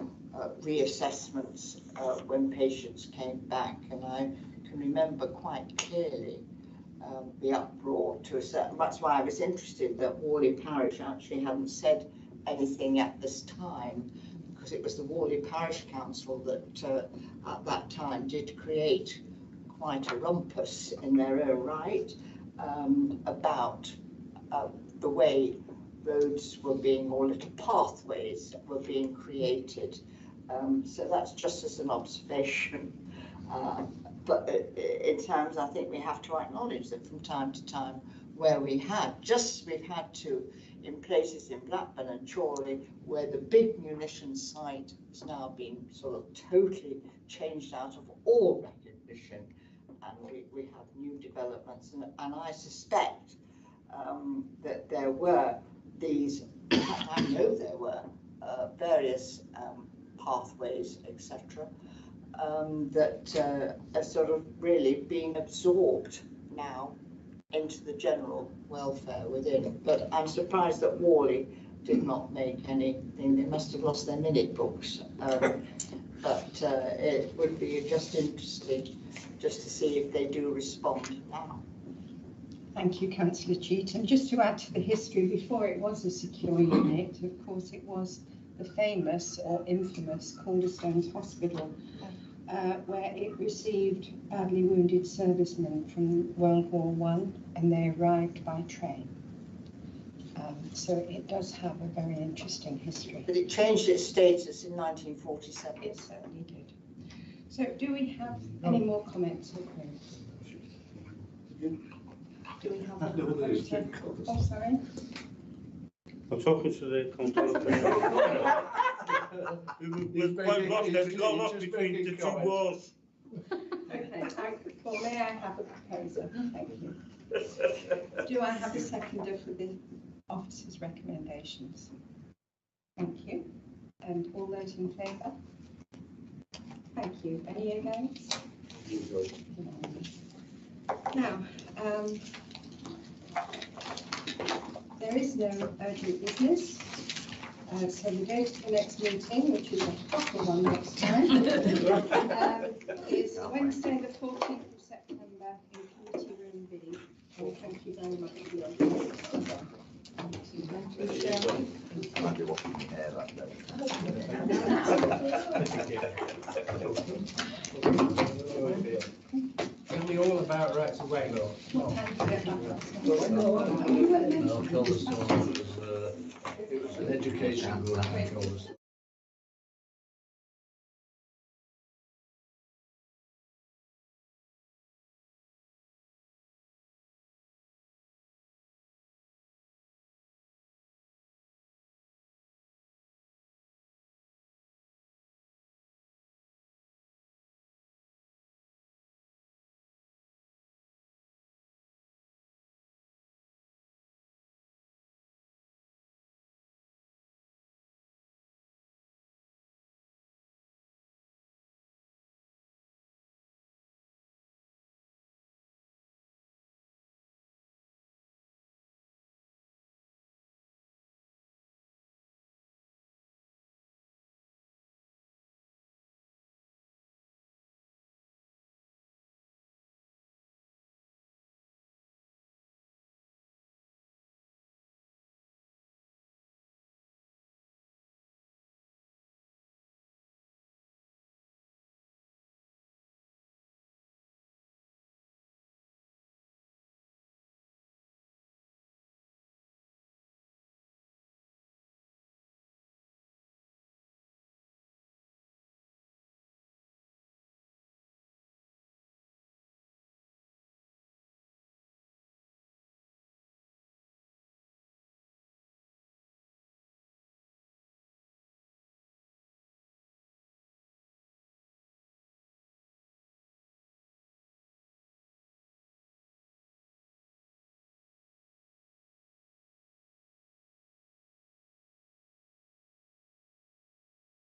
[SPEAKER 10] reassessments when patients came back. And I can remember quite clearly the uproar to a certain, that's why I was interested that Whalley Parish actually hadn't said anything at this time, because it was the Whalley Parish Council that at that time did create quite a rumpus in their own right about the way roads were being, or little pathways were being created. So that's just as an observation. But in terms, I think we have to acknowledge that from time to time, where we've had to, in places in Blackburn and Chorley, where the big munitions site has now been sort of totally changed out of all recognition, and we have new developments, and I suspect that there were these, in fact I know there were various pathways, etc., that are sort of really being absorbed now into the general welfare within. But I'm surprised that Whalley did not make anything. They must have lost their minute books. But it would be just interesting just to see if they do respond now.
[SPEAKER 1] Thank you, Councillor Cheetham. Just to add to the history, before it was a secure unit, of course, it was the famous or infamous Calderstones Hospital, where it received badly wounded servicemen from World War I, and they arrived by train. So it does have a very interesting history.
[SPEAKER 10] But it changed its status in 1947.
[SPEAKER 1] It certainly did. So do we have any more comments or queries? Do we have a question? Oh, sorry.
[SPEAKER 11] I'm talking to the consultant. We've quite lost it. We got lost between the two wars.
[SPEAKER 1] Okay, well, may I have a proposer? Thank you. Do I have a seconder for the officer's recommendations? Thank you. And all those in favour? Thank you. Any against? Now, there is no urgent business, so we go to the next meeting, which is a proper one next time, is Wednesday the 14th of September in Committee Room B. And thank you very much for your attendance.
[SPEAKER 8] I might be washing my hair that day.
[SPEAKER 2] Tell me all about rights away law.
[SPEAKER 4] It was an education group.